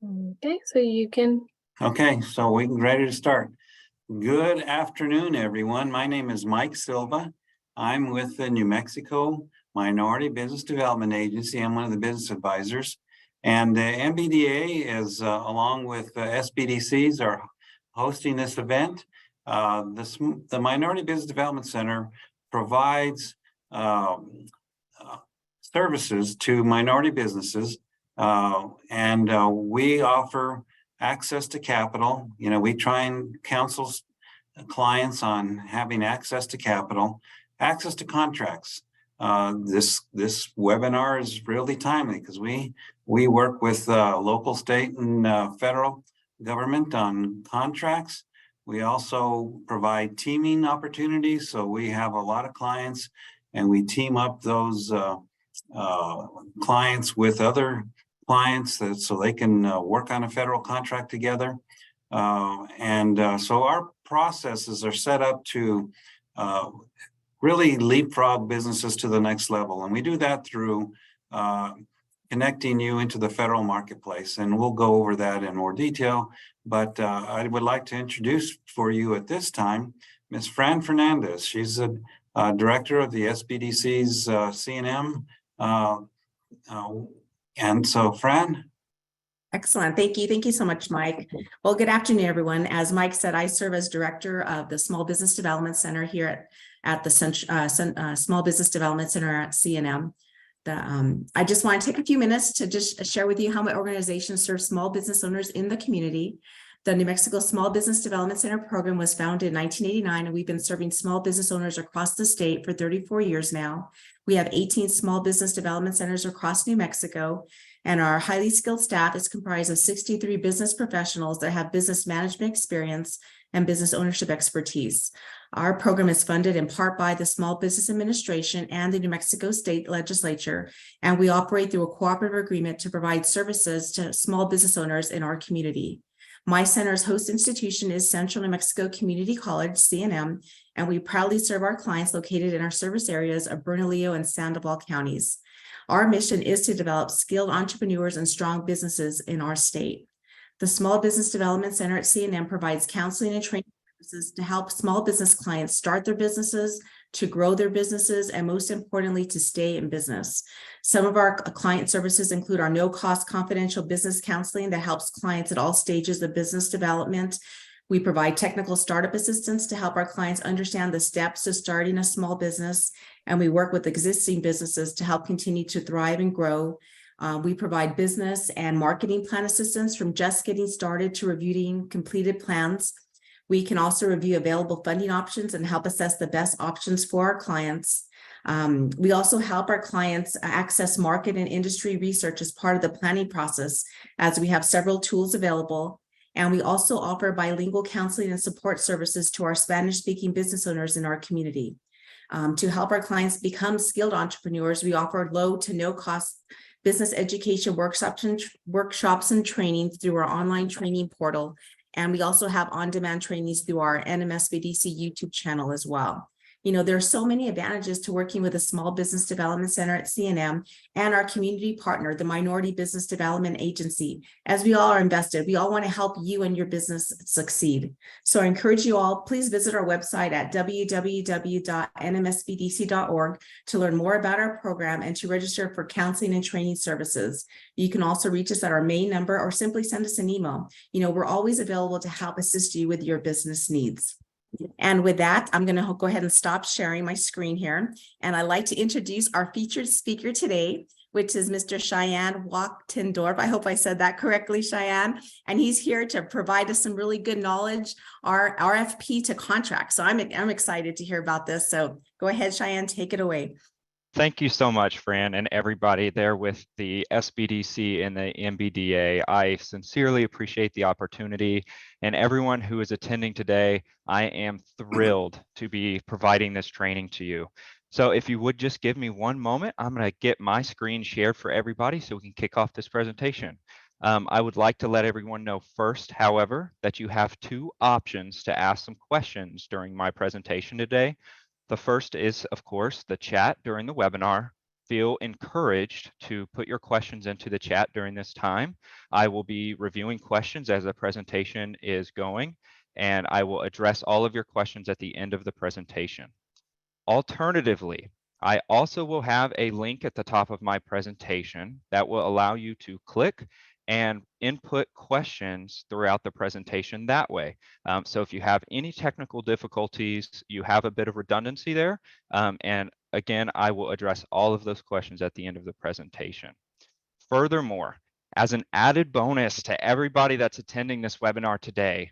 Okay, so you can. Okay, so we're ready to start. Good afternoon, everyone. My name is Mike Silva. I'm with the New Mexico Minority Business Development Agency. I'm one of the business advisors. And the MBDA is, along with SBDCs, are hosting this event. The Minority Business Development Center provides services to minority businesses, and we offer access to capital. You know, we try and counsel clients on having access to capital, access to contracts. This webinar is really timely because we work with local, state, and federal government on contracts. We also provide teaming opportunities. So we have a lot of clients and we team up those clients with other clients so they can work on a federal contract together. So our processes are set up to really leapfrog businesses to the next level. And we do that through connecting you into the federal marketplace. And we'll go over that in more detail. But I would like to introduce for you at this time, Ms. Fran Fernandez. She's the director of the SBDC's C&M. And so, Fran. Excellent. Thank you. Thank you so much, Mike. Well, good afternoon, everyone. As Mike said, I serve as director of the Small Business Development Center here at the Small Business Development Center at C&M. I just want to take a few minutes to just share with you how my organization serves small business owners in the community. The New Mexico Small Business Development Center program was founded in 1989, and we've been serving small business owners across the state for 34 years now. We have 18 small business development centers across New Mexico, and our highly skilled staff is comprised of 63 business professionals that have business management experience and business ownership expertise. Our program is funded in part by the Small Business Administration and the New Mexico State Legislature, and we operate through a cooperative agreement to provide services to small business owners in our community. My center's host institution is Central New Mexico Community College, C&M, and we proudly serve our clients located in our service areas of Bernalillo and Sandoval counties. Our mission is to develop skilled entrepreneurs and strong businesses in our state. The Small Business Development Center at C&M provides counseling and training services to help small business clients start their businesses, to grow their businesses, and most importantly, to stay in business. Some of our client services include our no-cost confidential business counseling that helps clients at all stages of business development. We provide technical startup assistance to help our clients understand the steps to starting a small business, and we work with existing businesses to help continue to thrive and grow. We provide business and marketing plan assistance from just getting started to reviewing completed plans. We can also review available funding options and help assess the best options for our clients. We also help our clients access market and industry research as part of the planning process, as we have several tools available. And we also offer bilingual counseling and support services to our Spanish-speaking business owners in our community. To help our clients become skilled entrepreneurs, we offer low to no cost business education workshops and trainings through our online training portal. And we also have on-demand trainings through our NMSBDC YouTube channel as well. You know, there are so many advantages to working with a Small Business Development Center at C&M and our community partner, the Minority Business Development Agency. As we all are invested, we all want to help you and your business succeed. So I encourage you all, please visit our website at www.nmsbdc.org to learn more about our program and to register for counseling and training services. You can also reach us at our main number or simply send us an email. You know, we're always available to help assist you with your business needs. And with that, I'm going to go ahead and stop sharing my screen here. And I'd like to introduce our featured speaker today, which is Mr. Cheyenne Wachtendorf. I hope I said that correctly, Cheyenne. And he's here to provide us some really good knowledge, our RFP to contract. So I'm excited to hear about this. So go ahead, Cheyenne, take it away. Thank you so much, Fran, and everybody there with the SBDC and the MBDA. I sincerely appreciate the opportunity, and everyone who is attending today, I am thrilled to be providing this training to you. So if you would just give me one moment, I'm going to get my screen shared for everybody so we can kick off this presentation. I would like to let everyone know first, however, that you have two options to ask some questions during my presentation today. The first is, of course, the chat during the webinar, feel encouraged to put your questions into the chat during this time. I will be reviewing questions as the presentation is going, and I will address all of your questions at the end of the presentation. Alternatively, I also will have a link at the top of my presentation that will allow you to click and input questions throughout the presentation that way. So if you have any technical difficulties, you have a bit of redundancy there. And again, I will address all of those questions at the end of the presentation. Furthermore, as an added bonus to everybody that's attending this webinar today,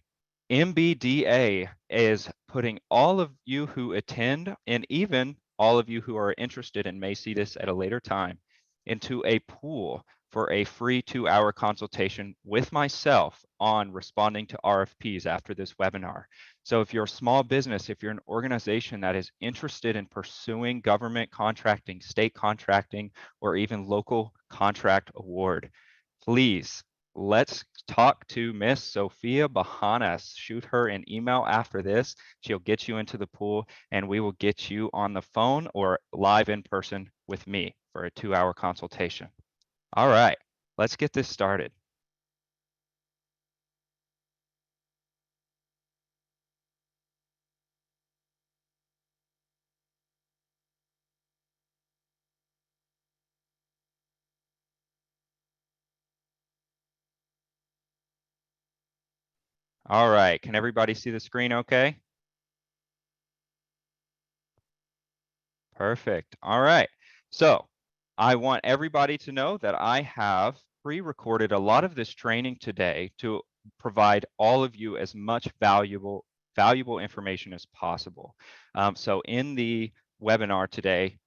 MBDA is putting all of you who attend, and even all of you who are interested and may see this at a later time, into a pool for a free 2-hour consultation with myself on responding to RFPs after this webinar. So if you're a small business, if you're an organization that is interested in pursuing government contracting, state contracting, or even local contract award, please, let's talk to Miss Sophia Bahanas. Shoot her an email after this. She'll get you into the pool, and we will get you on the phone or live in person with me for a 2-hour consultation. All right, let's get this started. All right, can everybody see the screen okay? Perfect. All right. So I want everybody to know that I have pre-recorded a lot of this training today to provide all of you as much valuable information as possible. So in the webinar today,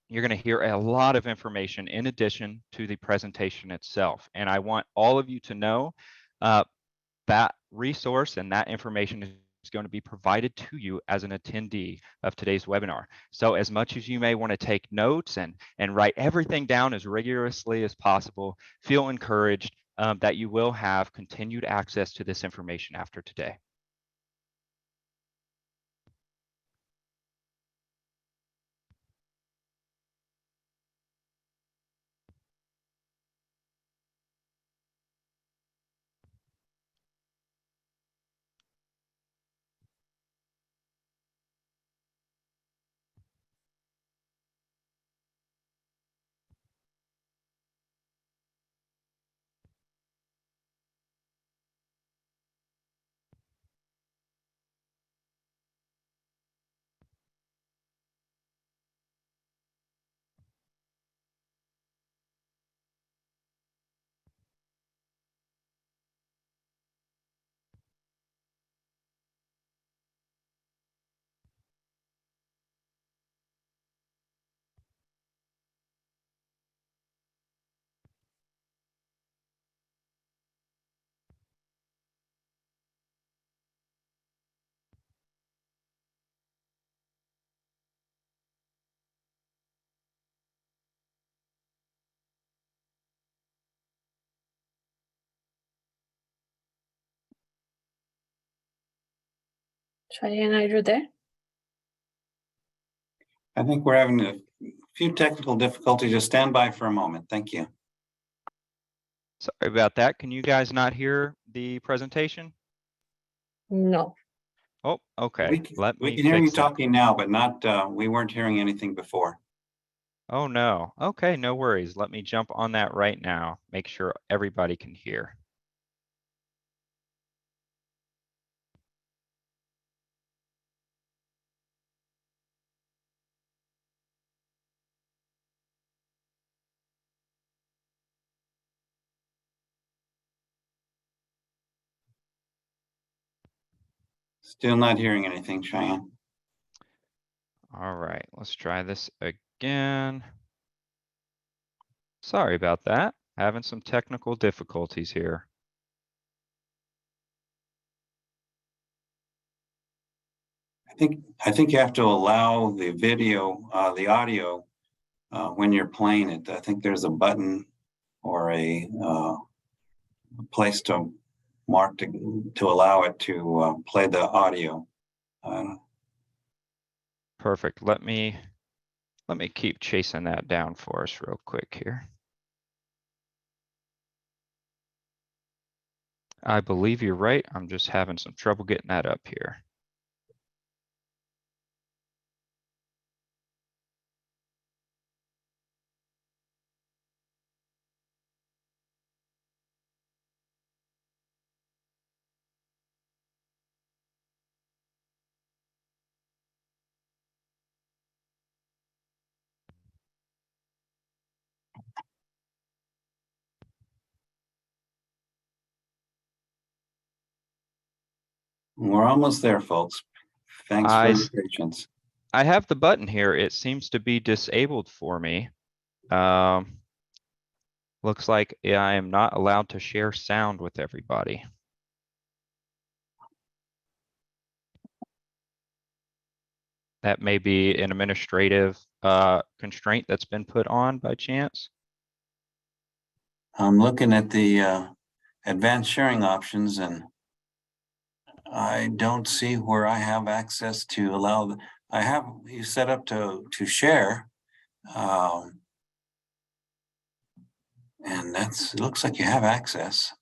you're going to hear a lot of information in addition to the presentation itself. And I want all of you to know that resource and that information is going to be provided to you as an attendee of today's webinar. So as much as you may want to take notes and write everything down as rigorously as possible, feel encouraged that you will have continued access to this information after today. Cheyenne, are you there? I think we're having a few technical difficulties. Just stand by for a moment. Thank you. Sorry about that. Can you guys not hear the presentation? No. Oh, okay. Let We me can hear you fix that. talking now, but not, we weren't hearing anything before. Oh no. Okay, no worries. Let me jump on that right now. Make sure everybody can hear. Still not hearing anything, Cheyenne. All right, let's try this again. Sorry about that. Having some technical difficulties here. I think you have to allow the video, the audio, when you're playing it. I think there's a button or a place to mark to allow it to play the audio. Perfect. Let me Let me keep chasing that down for us real quick here. I believe you're right. I'm just having some trouble getting that up here. We're almost there, folks. Thanks for your patience. I have the button here. It seems to be disabled for me. Looks like I am not allowed to share sound with everybody. That may be an administrative constraint that's been put on by chance. I'm looking at the advanced sharing options and I don't see where I have access to allow, I have you set up to share. And it looks like you have access.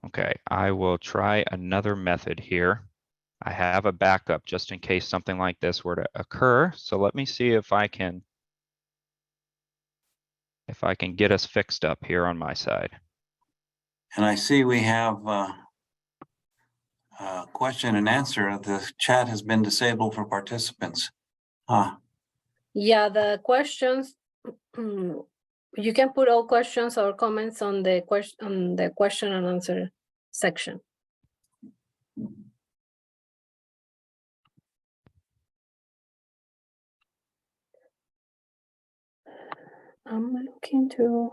Okay, I will try another method here. I have a backup just in case something like this were to occur. So let me see if I can get us fixed up here on my side. And I see we have question and answer. The chat has been disabled for participants. Yeah, the questions, you can put all questions or comments on the question and answer section. I'm looking to.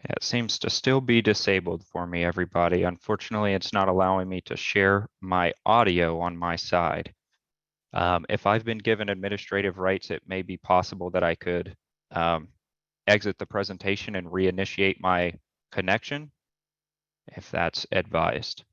It seems to still be disabled for me, everybody. Unfortunately, it's not allowing me to share my audio on my side. If I've been given administrative rights, it may be possible that I could exit the presentation and reinitiate my connection, if that's advised.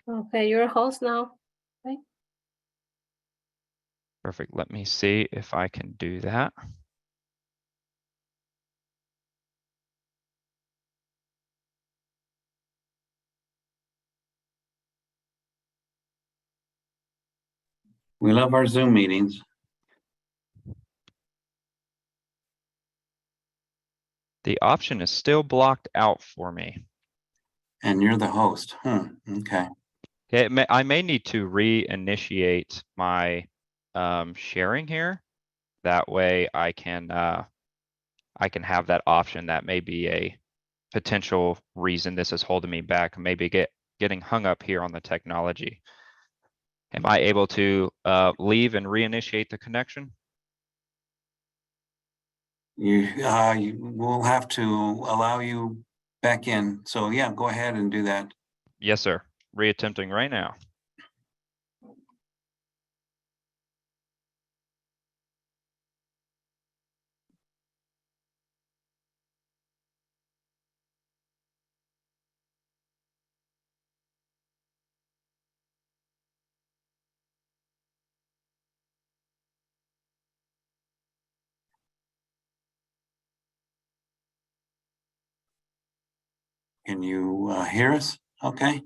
Okay, you're a host now. Okay. Perfect. Let me see if I can do that. We love our Zoom meetings. The option is still blocked out for me. And you're the host. Okay. I may need to reinitiate my sharing here. That way I can have that option. That may be a potential reason this is holding me back. Maybe getting hung up here on the technology. Am I able to leave and reinitiate the connection? You will have to allow you back in. So yeah, go ahead and do that. Yes, sir. Reattempting right now. Can you hear us? Okay.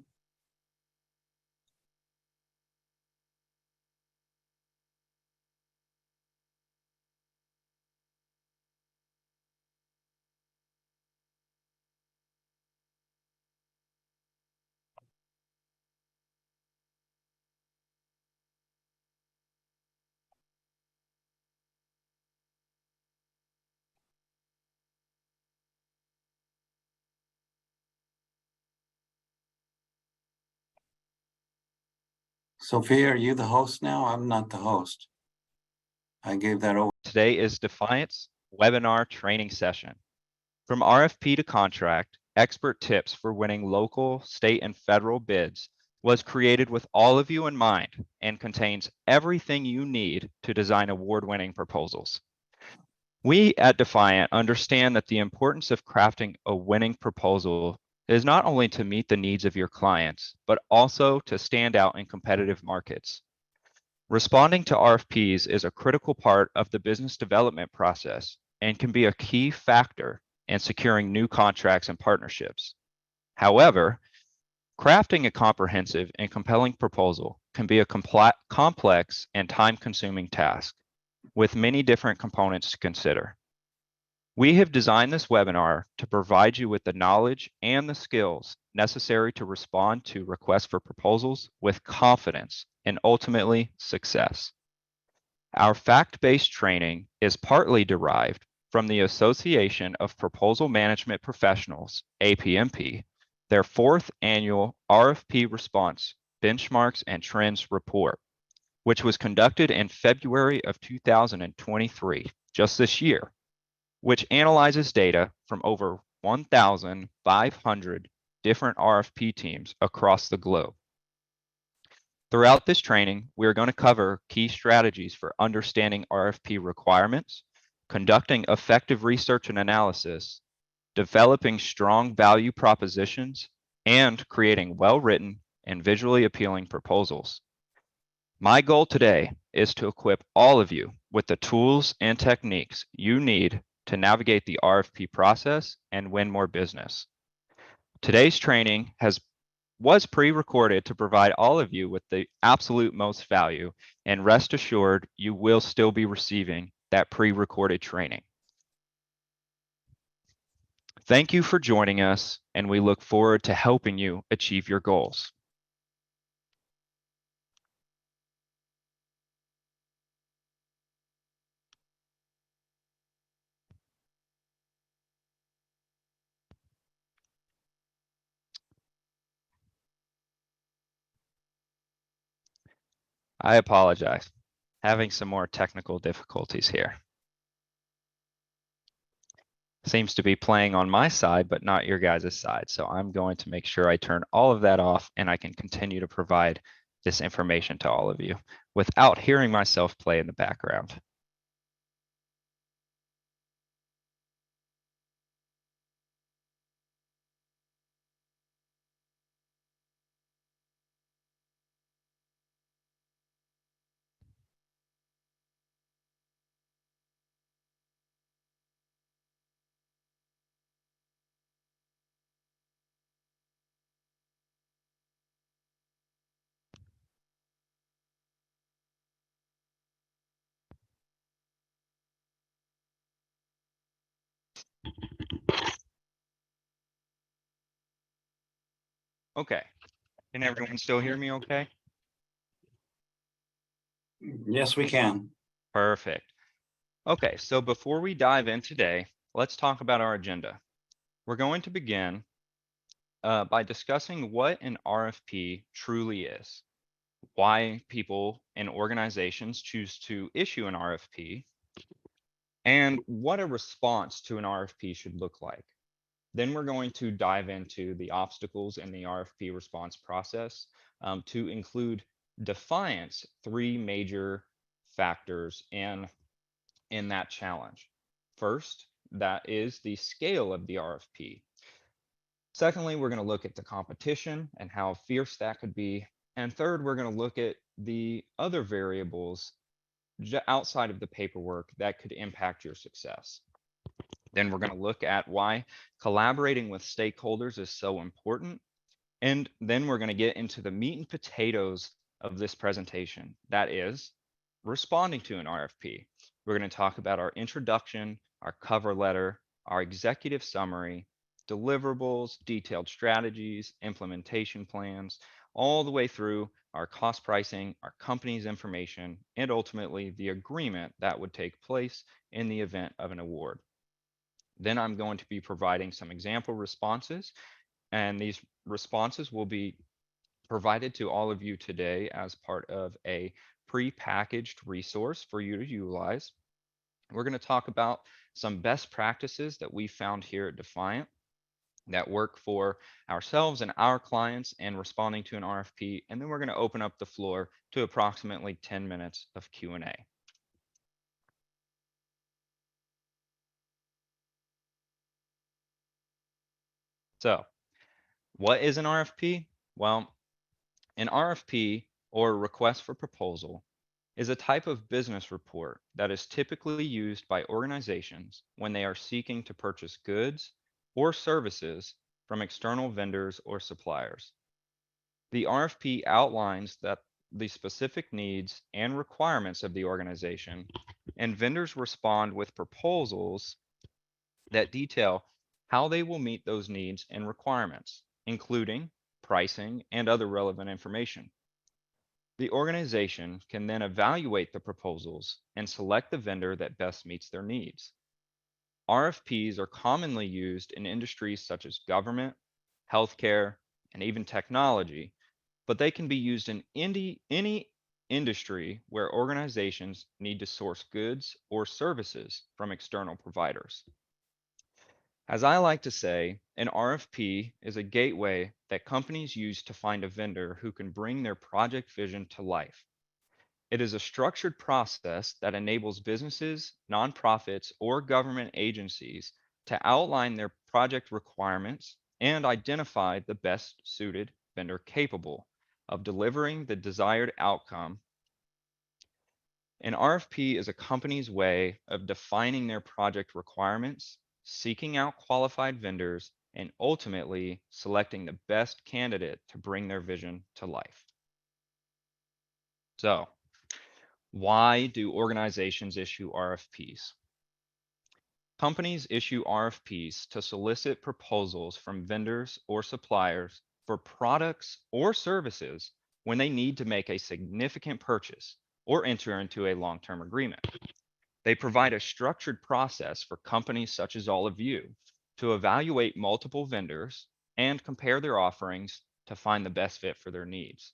Sophia, are you the host now? I'm not the host. I gave that over. Today is Defiant's webinar training session. From RFP to contract, expert tips for winning local, state, and federal bids was created with all of you in mind and contains everything you need to design award-winning proposals. We at Defiant understand that the importance of crafting a winning proposal is not only to meet the needs of your clients, but also to stand out in competitive markets. Responding to RFPs is a critical part of the business development process and can be a key factor in securing new contracts and partnerships. However, crafting a comprehensive and compelling proposal can be a complex and time-consuming task with many different components to consider. We have designed this webinar to provide you with the knowledge and the skills necessary to respond to requests for proposals with confidence and ultimately success. Our fact-based training is partly derived from the Association of Proposal Management Professionals, APMP, their 4th annual RFP response benchmarks and trends report, which was conducted in February of 2023, just this year, which analyzes data from over 1,500 different RFP teams across the globe. Throughout this training, we are going to cover key strategies for understanding RFP requirements, conducting effective research and analysis, developing strong value propositions, and creating well-written and visually appealing proposals. My goal today is to equip all of you with the tools and techniques you need to navigate the RFP process and win more business. Today's training was pre-recorded to provide all of you with the absolute most value, and rest assured you will still be receiving that pre-recorded training. Thank you for joining us, and we look forward to helping you achieve your goals. I apologize. Having some more technical difficulties here. Seems to be playing on my side, but not your guys' side. So I'm going to make sure I turn all of that off and I can continue to provide this information to all of you without hearing myself play in the background. Okay, can everyone still hear me okay? Yes, we can. Perfect. Okay, so before we dive in today, let's talk about our agenda. We're going to begin by discussing what an RFP truly is, why people and organizations choose to issue an RFP, and what a response to an RFP should look like. Then we're going to dive into the obstacles in the RFP response process to include Defiant's 3 major factors in that challenge. First, that is the scale of the RFP. Secondly, we're going to look at the competition and how fierce that could be. And third, we're going to look at the other variables outside of the paperwork that could impact your success. Then we're going to look at why collaborating with stakeholders is so important. And then we're going to get into the meat and potatoes of this presentation. That is responding to an RFP. We're going to talk about our introduction, our cover letter, our executive summary, deliverables, detailed strategies, implementation plans, all the way through our cost pricing, our company's information, and ultimately the agreement that would take place in the event of an award. Then I'm going to be providing some example responses, and these responses will be provided to all of you today as part of a pre-packaged resource for you to utilize. We're going to talk about some best practices that we found here at Defiant that work for ourselves and our clients in responding to an RFP, and then we're going to open up the floor to approximately 10 minutes of Q&A. So, what is an RFP? Well, an RFP, or request for proposal, is a type of business report that is typically used by organizations when they are seeking to purchase goods or services from external vendors or suppliers. The RFP outlines that the specific needs and requirements of the organization, and vendors respond with proposals that detail how they will meet those needs and requirements, including pricing and other relevant information. The organization can then evaluate the proposals and select the vendor that best meets their needs. RFPs are commonly used in industries such as government, healthcare, and even technology, but they can be used in any industry where organizations need to source goods or services from external providers. As I like to say, an RFP is a gateway that companies use to find a vendor who can bring their project vision to life. It is a structured process that enables businesses, nonprofits, or government agencies to outline their project requirements and identify the best suited vendor capable of delivering the desired outcome. An RFP is a company's way of defining their project requirements, seeking out qualified vendors, and ultimately selecting the best candidate to bring their vision to life. So, why do organizations issue RFPs? Companies issue RFPs to solicit proposals from vendors or suppliers for products or services when they need to make a significant purchase or enter into a long-term agreement. They provide a structured process for companies such as all of you to evaluate multiple vendors and compare their offerings to find the best fit for their needs.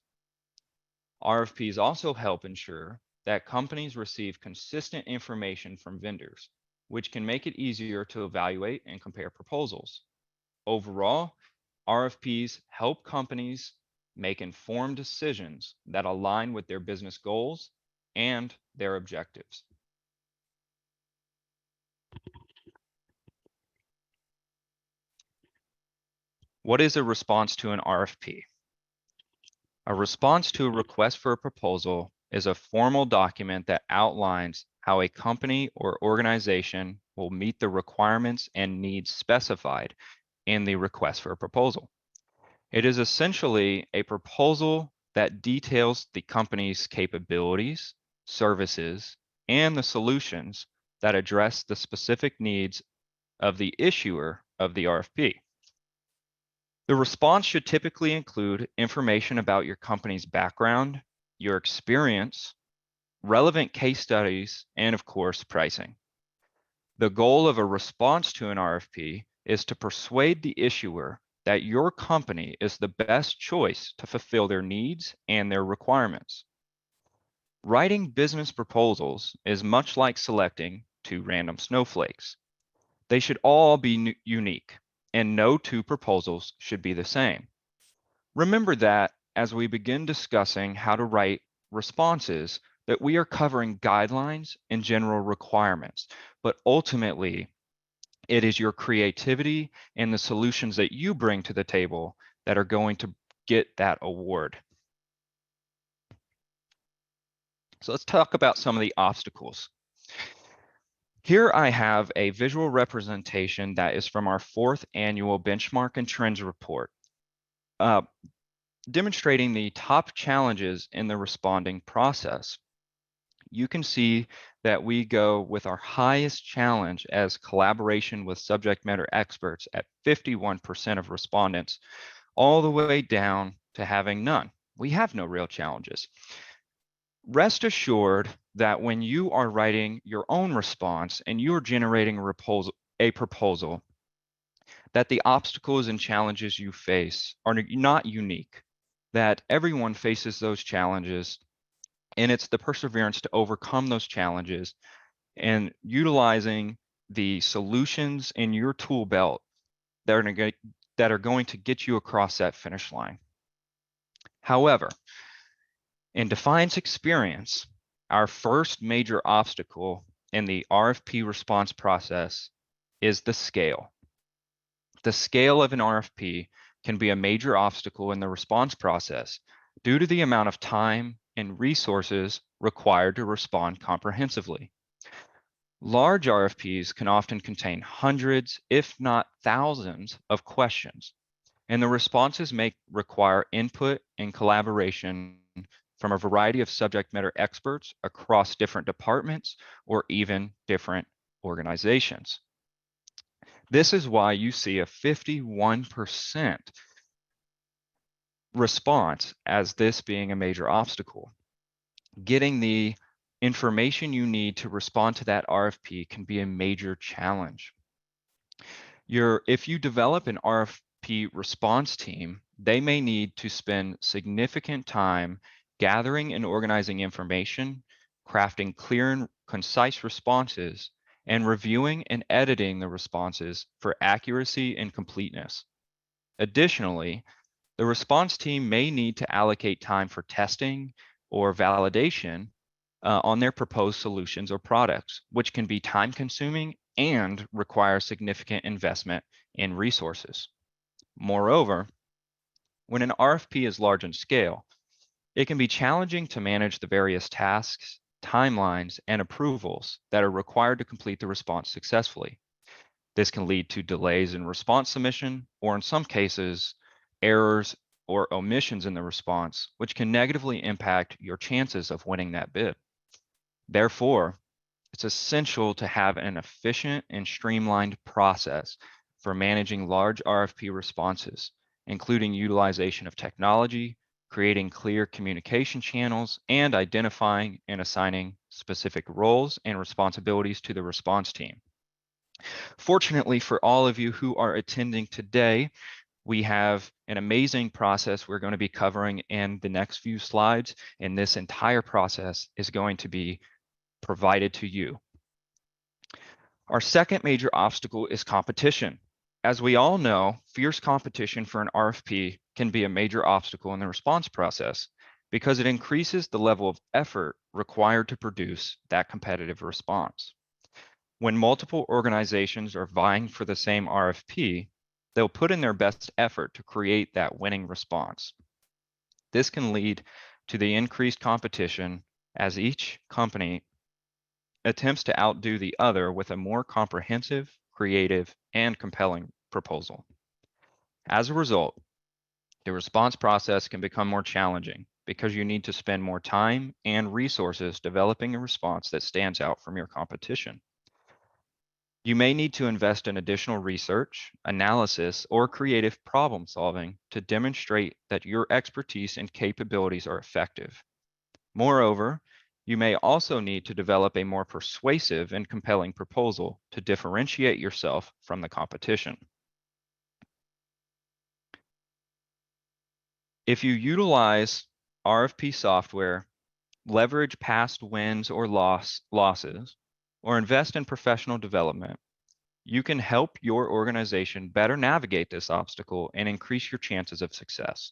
RFPs also help ensure that companies receive consistent information from vendors, which can make it easier to evaluate and compare proposals. Overall, RFPs help companies make informed decisions that align with their business goals and their objectives. What is a response to an RFP? A response to a request for a proposal is a formal document that outlines how a company or organization will meet the requirements and needs specified in the request for a proposal. It is essentially a proposal that details the company's capabilities, services, and the solutions that address the specific needs of the issuer of the RFP. The response should typically include information about your company's background, your experience, relevant case studies, and of course, pricing. The goal of a response to an RFP is to persuade the issuer that your company is the best choice to fulfill their needs and their requirements. Writing business proposals is much like selecting two random snowflakes. They should all be unique, and no two proposals should be the same. Remember that as we begin discussing how to write responses, that we are covering guidelines and general requirements, but ultimately it is your creativity and the solutions that you bring to the table that are going to get that award. So let's talk about some of the obstacles. Here I have a visual representation that is from our 4th annual Benchmark and Trends report, demonstrating the top challenges in the responding process. You can see that we go with our highest challenge as collaboration with subject matter experts at 51% of respondents, all the way down to having none. We have no real challenges. Rest assured that when you are writing your own response and you're generating a proposal, that the obstacles and challenges you face are not unique. that everyone faces those challenges, and it's the perseverance to overcome those challenges and utilizing the solutions in your tool belt that are going to get you across that finish line. However, in Defiance experience, our first major obstacle in the RFP response process is the scale. The scale of an RFP can be a major obstacle in the response process due to the amount of time and resources required to respond comprehensively. Large RFPs can often contain hundreds, if not thousands, of questions, and the responses may require input and collaboration from a variety of subject matter experts across different departments or even different organizations. This is why you see a 51% response as this being a major obstacle. Getting the information you need to respond to that RFP can be a major challenge. If you develop an RFP response team, they may need to spend significant time gathering and organizing information, crafting clear and concise responses, and reviewing and editing the responses for accuracy and completeness. Additionally, the response team may need to allocate time for testing or validation on their proposed solutions or products, which can be time-consuming and require significant investment in resources. Moreover, when an RFP is large in scale, it can be challenging to manage the various tasks, timelines, and approvals that are required to complete the response successfully. This can lead to delays in response submission, or in some cases, errors or omissions in the response, which can negatively impact your chances of winning that bid. Therefore, it's essential to have an efficient and streamlined process for managing large RFP responses, including utilization of technology, creating clear communication channels, and identifying and assigning specific roles and responsibilities to the response team. Fortunately for all of you who are attending today, we have an amazing process we're going to be covering in the next few slides, and this entire process is going to be provided to you. Our second major obstacle is competition. As we all know, fierce competition for an RFP can be a major obstacle in the response process because it increases the level of effort required to produce that competitive response. When multiple organizations are vying for the same RFP, they'll put in their best effort to create that winning response. This can lead to the increased competition as each company attempts to outdo the other with a more comprehensive, creative, and compelling proposal. As a result, the response process can become more challenging because you need to spend more time and resources developing a response that stands out from your competition. You may need to invest in additional research, analysis, or creative problem solving to demonstrate that your expertise and capabilities are effective. Moreover, you may also need to develop a more persuasive and compelling proposal to differentiate yourself from the competition. If you utilize RFP software, leverage past wins or losses, or invest in professional development, you can help your organization better navigate this obstacle and increase your chances of success.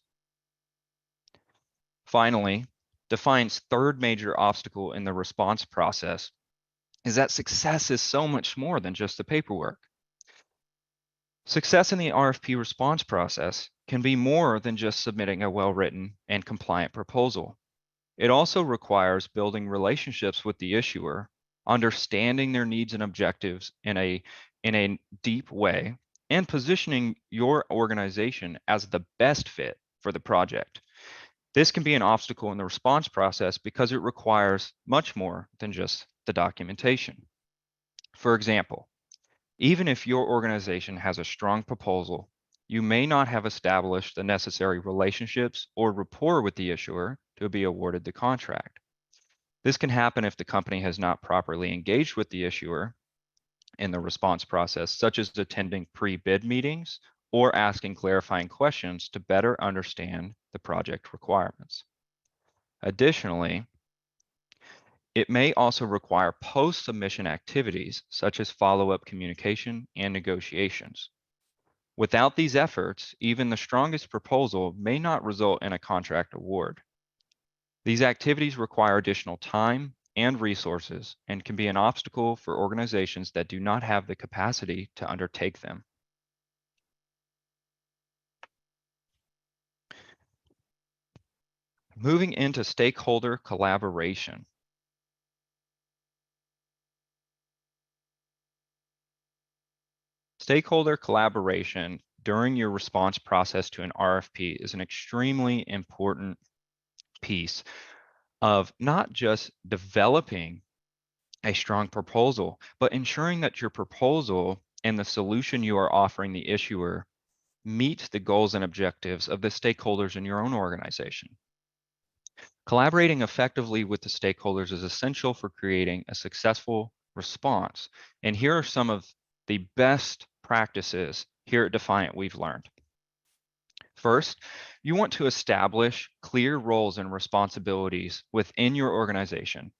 Finally, Defiant's third major obstacle in the response process is that success is so much more than just the paperwork. Success in the RFP response process can be more than just submitting a well-written and compliant proposal. It also requires building relationships with the issuer, understanding their needs and objectives in a deep way, and positioning your organization as the best fit for the project. This can be an obstacle in the response process because it requires much more than just the documentation. For example, even if your organization has a strong proposal, you may not have established the necessary relationships or rapport with the issuer to be awarded the contract. This can happen if the company has not properly engaged with the issuer in the response process, such as attending pre-bid meetings or asking clarifying questions to better understand the project requirements. Additionally, it may also require post-submission activities such as follow-up communication and negotiations. Without these efforts, even the strongest proposal may not result in a contract award. These activities require additional time and resources and can be an obstacle for organizations that do not have the capacity to undertake them. Moving into stakeholder collaboration. Stakeholder collaboration during your response process to an RFP is an extremely important piece of not just developing a strong proposal, but ensuring that your proposal and the solution you are offering the issuer meet the goals and objectives of the stakeholders in your own organization. Collaborating effectively with the stakeholders is essential for creating a successful response. And here are some of the best practices here at Defiant we've learned. First, you want to establish clear roles and responsibilities within your organization.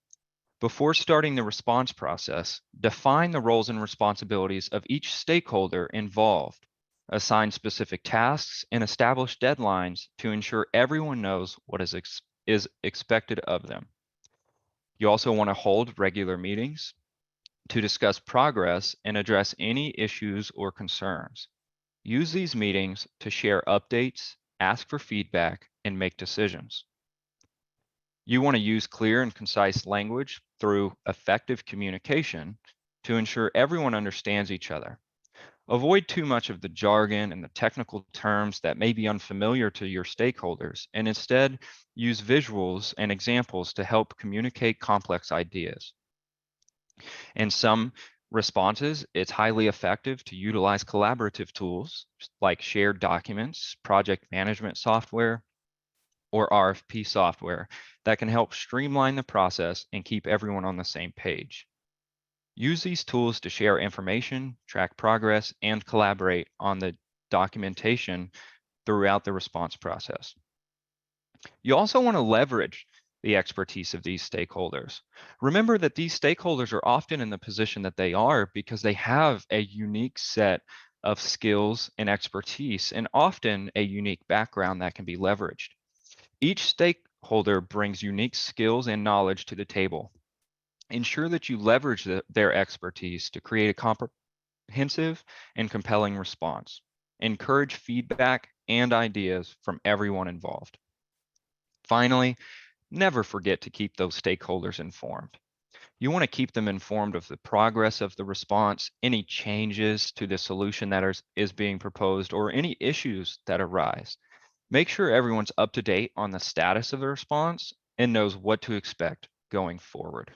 Before starting the response process, define the roles and responsibilities of each stakeholder involved, assign specific tasks, and establish deadlines to ensure everyone knows what is expected of them. You also want to hold regular meetings to discuss progress and address any issues or concerns. Use these meetings to share updates, ask for feedback, and make decisions. You want to use clear and concise language through effective communication to ensure everyone understands each other. Avoid too much of the jargon and the technical terms that may be unfamiliar to your stakeholders, and instead use visuals and examples to help communicate complex ideas. In some responses, it's highly effective to utilize collaborative tools like shared documents, project management software, or RFP software that can help streamline the process and keep everyone on the same page. Use these tools to share information, track progress, and collaborate on the documentation throughout the response process. You also want to leverage the expertise of these stakeholders. Remember that these stakeholders are often in the position that they are because they have a unique set of skills and expertise, and often a unique background that can be leveraged. Each stakeholder brings unique skills and knowledge to the table. Ensure that you leverage their expertise to create a comprehensive and compelling response. Encourage feedback and ideas from everyone involved. Finally, never forget to keep those stakeholders informed. You want to keep them informed of the progress of the response, any changes to the solution that is being proposed, or any issues that arise. Make sure everyone's up to date on the status of the response and knows what to expect going forward.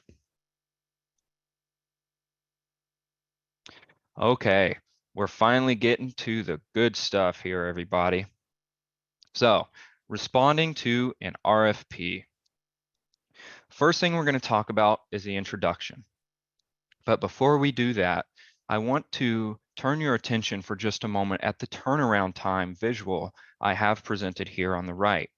Okay, we're finally getting to the good stuff here, everybody. So, responding to an RFP. First thing we're going to talk about is the introduction. But before we do that, I want to turn your attention for just a moment at the turnaround time visual I have presented here on the right.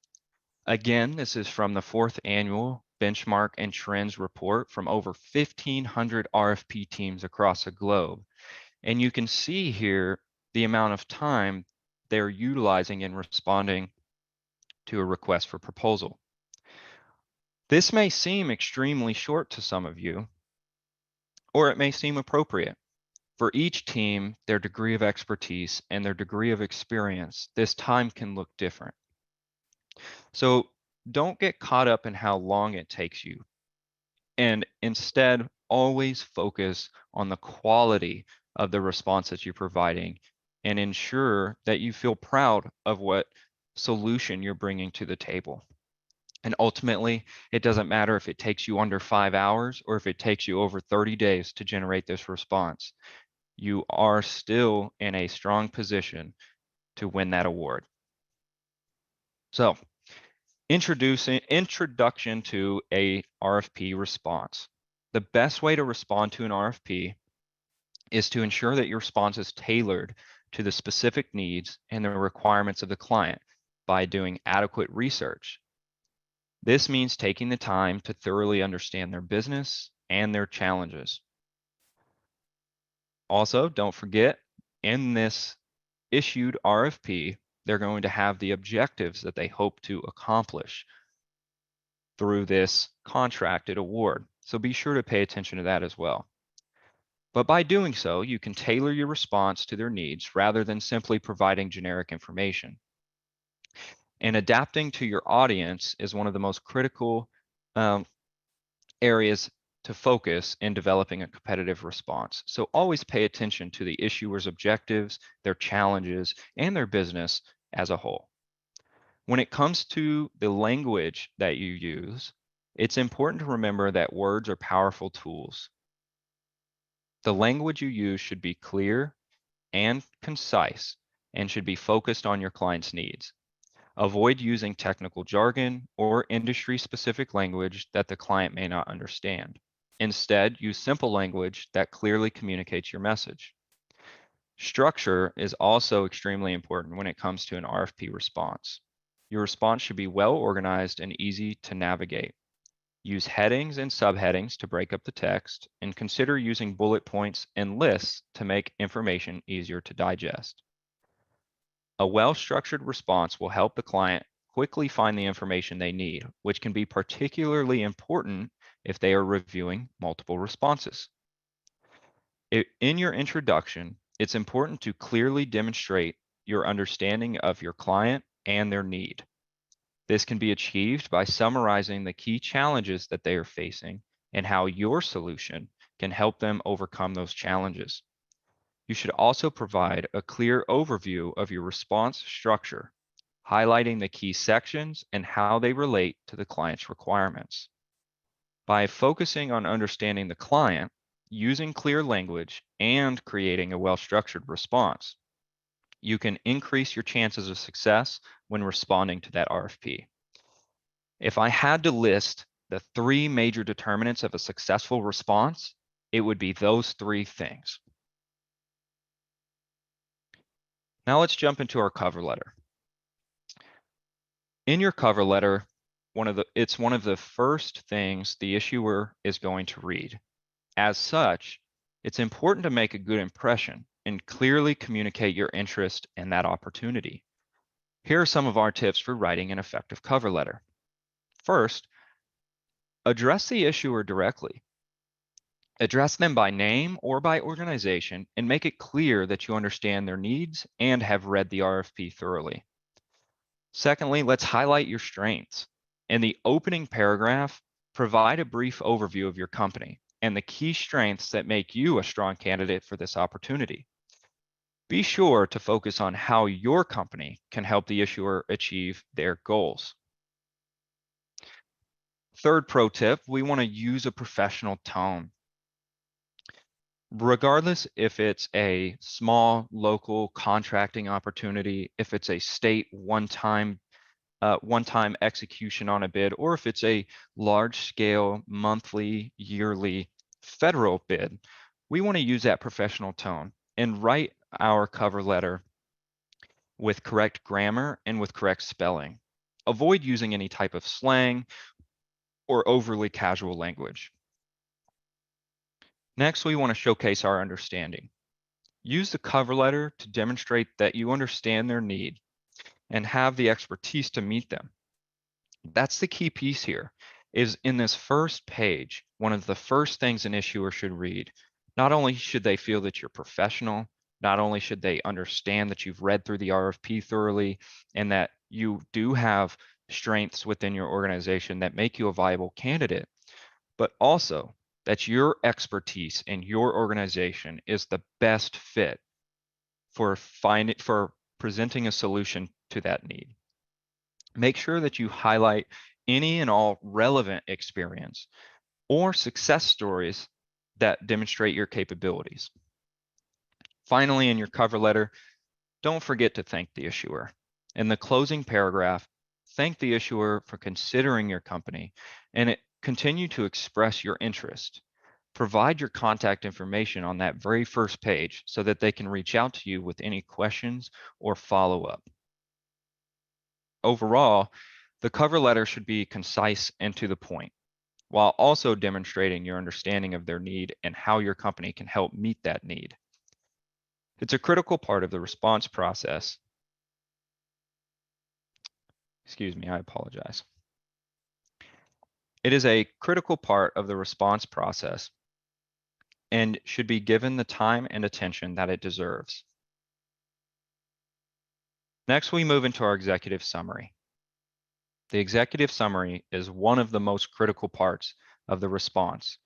Again, this is from the 4th annual Benchmark and Trends report from over 1,500 RFP teams across the globe. And you can see here the amount of time they're utilizing in responding to a request for proposal. This may seem extremely short to some of you, or it may seem appropriate. For each team, their degree of expertise and their degree of experience, this time can look different. So don't get caught up in how long it takes you, and instead always focus on the quality of the response that you're providing and ensure that you feel proud of what solution you're bringing to the table. And ultimately, it doesn't matter if it takes you under 5 hours or if it takes you over 30 days to generate this response. You are still in a strong position to win that award. So, introduction to a RFP response. The best way to respond to an RFP is to ensure that your response is tailored to the specific needs and the requirements of the client by doing adequate research. This means taking the time to thoroughly understand their business and their challenges. Also, don't forget, in this issued RFP, they're going to have the objectives that they hope to accomplish through this contracted award. So be sure to pay attention to that as well. But by doing so, you can tailor your response to their needs rather than simply providing generic information. And adapting to your audience is one of the most critical areas to focus in developing a competitive response. So always pay attention to the issuer's objectives, their challenges, and their business as a whole. When it comes to the language that you use, it's important to remember that words are powerful tools. The language you use should be clear and concise and should be focused on your client's needs. Avoid using technical jargon or industry-specific language that the client may not understand. Instead, use simple language that clearly communicates your message. Structure is also extremely important when it comes to an RFP response. Your response should be well organized and easy to navigate. Use headings and subheadings to break up the text, and consider using bullet points and lists to make information easier to digest. A well-structured response will help the client quickly find the information they need, which can be particularly important if they are reviewing multiple responses. In your introduction, it's important to clearly demonstrate your understanding of your client and their need. This can be achieved by summarizing the key challenges that they are facing and how your solution can help them overcome those challenges. You should also provide a clear overview of your response structure, highlighting the key sections and how they relate to the client's requirements. By focusing on understanding the client, using clear language, and creating a well-structured response, you can increase your chances of success when responding to that RFP. If I had to list the 3 major determinants of a successful response, it would be those 3 things. Now let's jump into our cover letter. In your cover letter, it's one of the first things the issuer is going to read. As such, it's important to make a good impression and clearly communicate your interest in that opportunity. Here are some of our tips for writing an effective cover letter. First, address the issuer directly. Address them by name or by organization and make it clear that you understand their needs and have read the RFP thoroughly. Secondly, let's highlight your strengths. In the opening paragraph, provide a brief overview of your company and the key strengths that make you a strong candidate for this opportunity. Be sure to focus on how your company can help the issuer achieve their goals. Third pro tip, we want to use a professional tone. Regardless if it's a small local contracting opportunity, if it's a state one-time execution on a bid, or if it's a large-scale monthly, yearly federal bid, we want to use that professional tone and write our cover letter with correct grammar and with correct spelling. Avoid using any type of slang or overly casual language. Next, we want to showcase our understanding. Use the cover letter to demonstrate that you understand their need and have the expertise to meet them. That's the key piece here, is in this first page, one of the first things an issuer should read. Not only should they feel that you're professional, not only should they understand that you've read through the RFP thoroughly and that you do have strengths within your organization that make you a viable candidate, but also that your expertise in your organization is the best fit for presenting a solution to that need. Make sure that you highlight any and all relevant experience or success stories that demonstrate your capabilities. Finally, in your cover letter, don't forget to thank the issuer. In the closing paragraph, thank the issuer for considering your company and continue to express your interest. Provide your contact information on that very first page so that they can reach out to you with any questions or follow-up. Overall, the cover letter should be concise and to the point, while also demonstrating your understanding of their need and how your company can help meet that need. It's a critical part of the response process. Excuse me, I apologize. It is a critical part of the response process and should be given the time and attention that it deserves. Next, we move into our executive summary. The executive summary is one of the most critical parts of the response.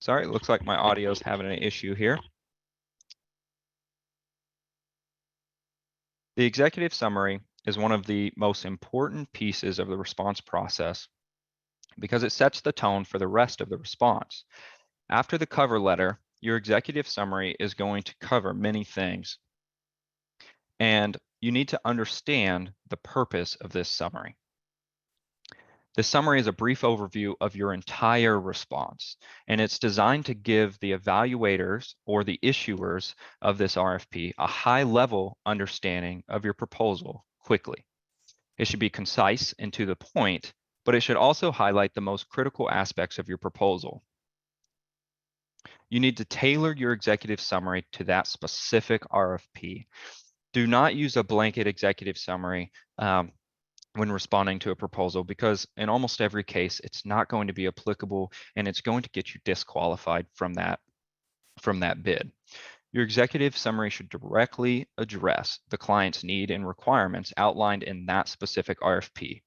Sorry, it looks like my audio is having an issue here. The executive summary is one of the most important pieces of the response process because it sets the tone for the rest of the response. After the cover letter, your executive summary is going to cover many things, and you need to understand the purpose of this summary. The summary is a brief overview of your entire response, and it's designed to give the evaluators or the issuers of this RFP a high-level understanding of your proposal quickly. It should be concise and to the point, but it should also highlight the most critical aspects of your proposal. You need to tailor your executive summary to that specific RFP. Do not use a blanket executive summary when responding to a proposal, because in almost every case, it's not going to be applicable and it's going to get you disqualified from that bid. Your executive summary should directly address the client's need and requirements outlined in that specific RFP,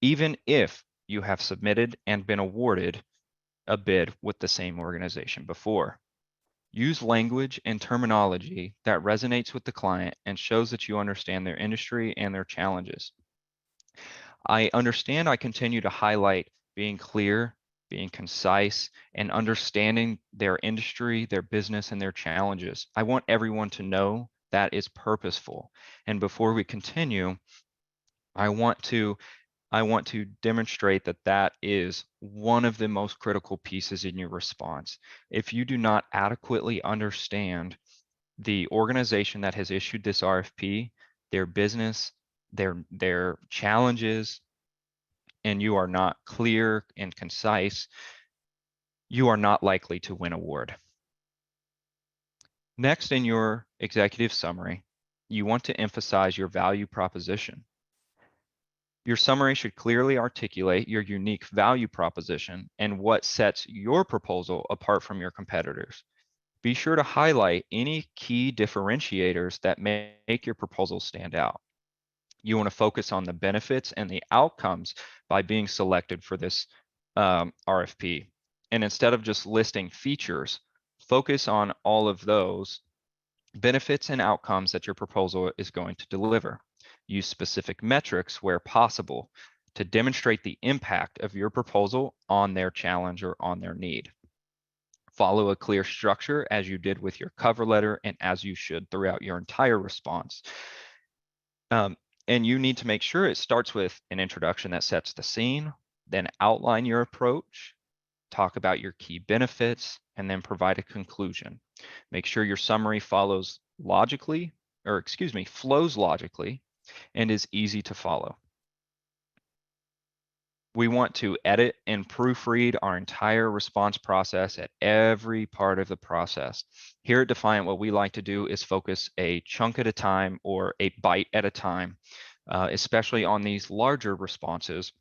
even if you have submitted and been awarded a bid with the same organization before. Use language and terminology that resonates with the client and shows that you understand their industry and their challenges. I understand I continue to highlight being clear, being concise, and understanding their industry, their business, and their challenges. I want everyone to know that is purposeful. And before we continue, I want to demonstrate that that is one of the most critical pieces in your response. If you do not adequately understand the organization that has issued this RFP, their business, their challenges, and you are not clear and concise, you are not likely to win award. Next, in your executive summary, you want to emphasize your value proposition. Your summary should clearly articulate your unique value proposition and what sets your proposal apart from your competitors. Be sure to highlight any key differentiators that make your proposal stand out. You want to focus on the benefits and the outcomes by being selected for this RFP. And instead of just listing features, focus on all of those benefits and outcomes that your proposal is going to deliver. Use specific metrics where possible to demonstrate the impact of your proposal on their challenge or on their need. Follow a clear structure as you did with your cover letter and as you should throughout your entire response. And you need to make sure it starts with an introduction that sets the scene, then outline your approach, talk about your key benefits, and then provide a conclusion. Make sure your summary flows logically, and is easy to follow. We want to edit and proofread our entire response process at every part of the process. Here at Defiant, what we like to do is focus a chunk at a time or a bite at a time, especially on these larger responses.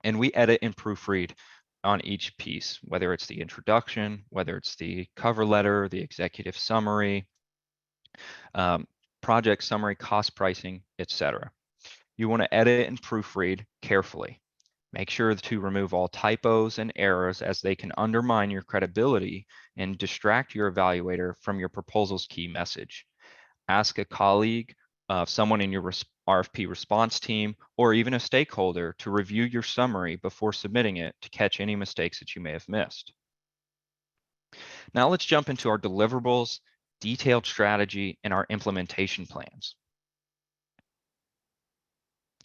And we edit and proofread on each piece, whether it's the introduction, whether it's the cover letter, the executive summary, project summary, cost pricing, etc. You want to edit and proofread carefully. Make sure to remove all typos and errors, as they can undermine your credibility and distract your evaluator from your proposal's key message. Ask a colleague, someone in your RFP response team, or even a stakeholder to review your summary before submitting it to catch any mistakes that you may have missed. Now let's jump into our deliverables, detailed strategy, and our implementation plans.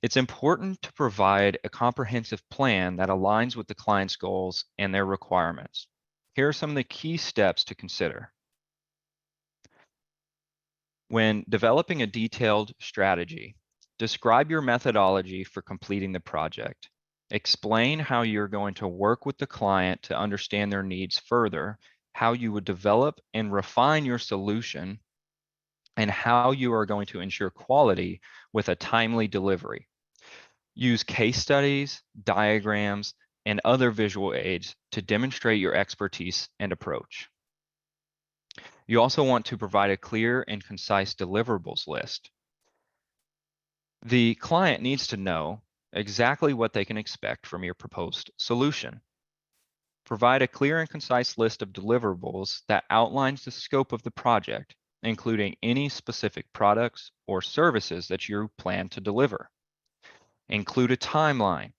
It's important to provide a comprehensive plan that aligns with the client's goals and their requirements. Here are some of the key steps to consider. When developing a detailed strategy, describe your methodology for completing the project. Explain how you're going to work with the client to understand their needs further, how you would develop and refine your solution, and how you are going to ensure quality with a timely delivery. Use case studies, diagrams, and other visual aids to demonstrate your expertise and approach. You also want to provide a clear and concise deliverables list. The client needs to know exactly what they can expect from your proposed solution. Provide a clear and concise list of deliverables that outlines the scope of the project, including any specific products or services that you plan to deliver. Include a timeline.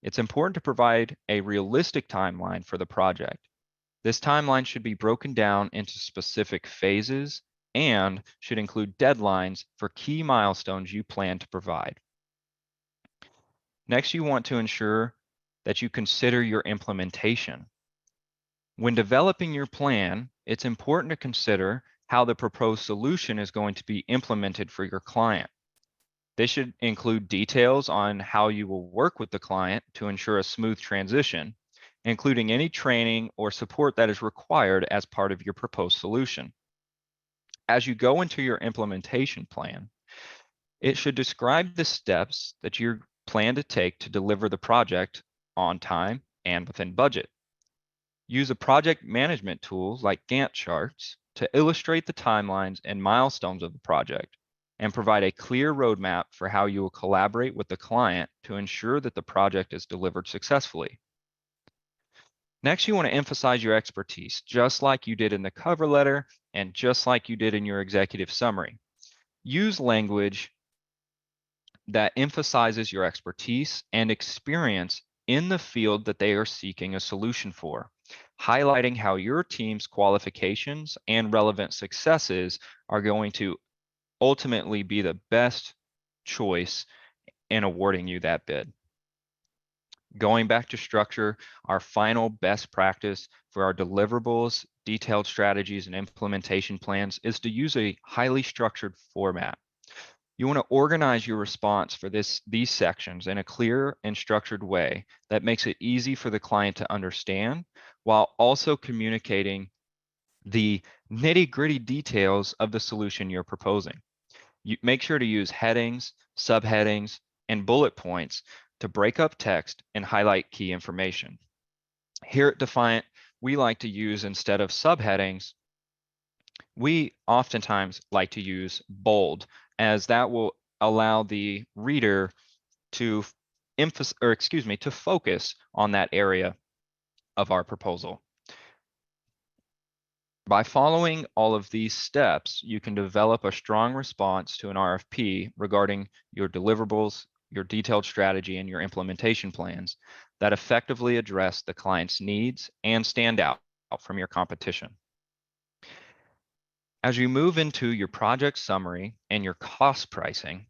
It's important to provide a realistic timeline for the project. This timeline should be broken down into specific phases and should include deadlines for key milestones you plan to provide. Next, you want to ensure that you consider your implementation. When developing your plan, it's important to consider how the proposed solution is going to be implemented for your client. This should include details on how you will work with the client to ensure a smooth transition, including any training or support that is required as part of your proposed solution. As you go into your implementation plan, it should describe the steps that you plan to take to deliver the project on time and within budget. Use a project management tool like Gantt charts to illustrate the timelines and milestones of the project and provide a clear roadmap for how you will collaborate with the client to ensure that the project is delivered successfully. Next, you want to emphasize your expertise, just like you did in the cover letter and just like you did in your executive summary. Use language that emphasizes your expertise and experience in the field that they are seeking a solution for, highlighting how your team's qualifications and relevant successes are going to ultimately be the best choice in awarding you that bid. Going back to structure, our final best practice for our deliverables, detailed strategies, and implementation plans is to use a highly structured format. You want to organize your response for these sections in a clear and structured way that makes it easy for the client to understand, while also communicating the nitty-gritty details of the solution you're proposing. You make sure to use headings, subheadings, and bullet points to break up text and highlight key information. Here at Defiant, we like to use, instead of subheadings, we oftentimes like to use bold, as that will allow the reader to focus on that area of our proposal. By following all of these steps, you can develop a strong response to an RFP regarding your deliverables, your detailed strategy, and your implementation plans that effectively address the client's needs and stand out from your competition. As you move into your project summary and your cost pricing,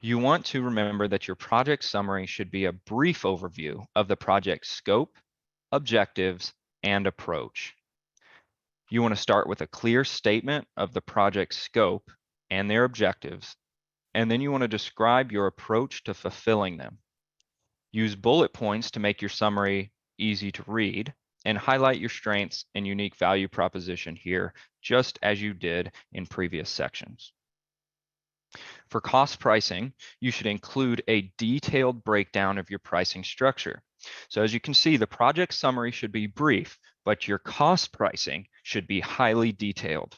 you want to remember that your project summary should be a brief overview of the project scope, objectives, and approach. You want to start with a clear statement of the project scope and their objectives, and then you want to describe your approach to fulfilling them. Use bullet points to make your summary easy to read, and highlight your strengths and unique value proposition here, just as you did in previous sections. For cost pricing, you should include a detailed breakdown of your pricing structure. So as you can see, the project summary should be brief, but your cost pricing should be highly detailed.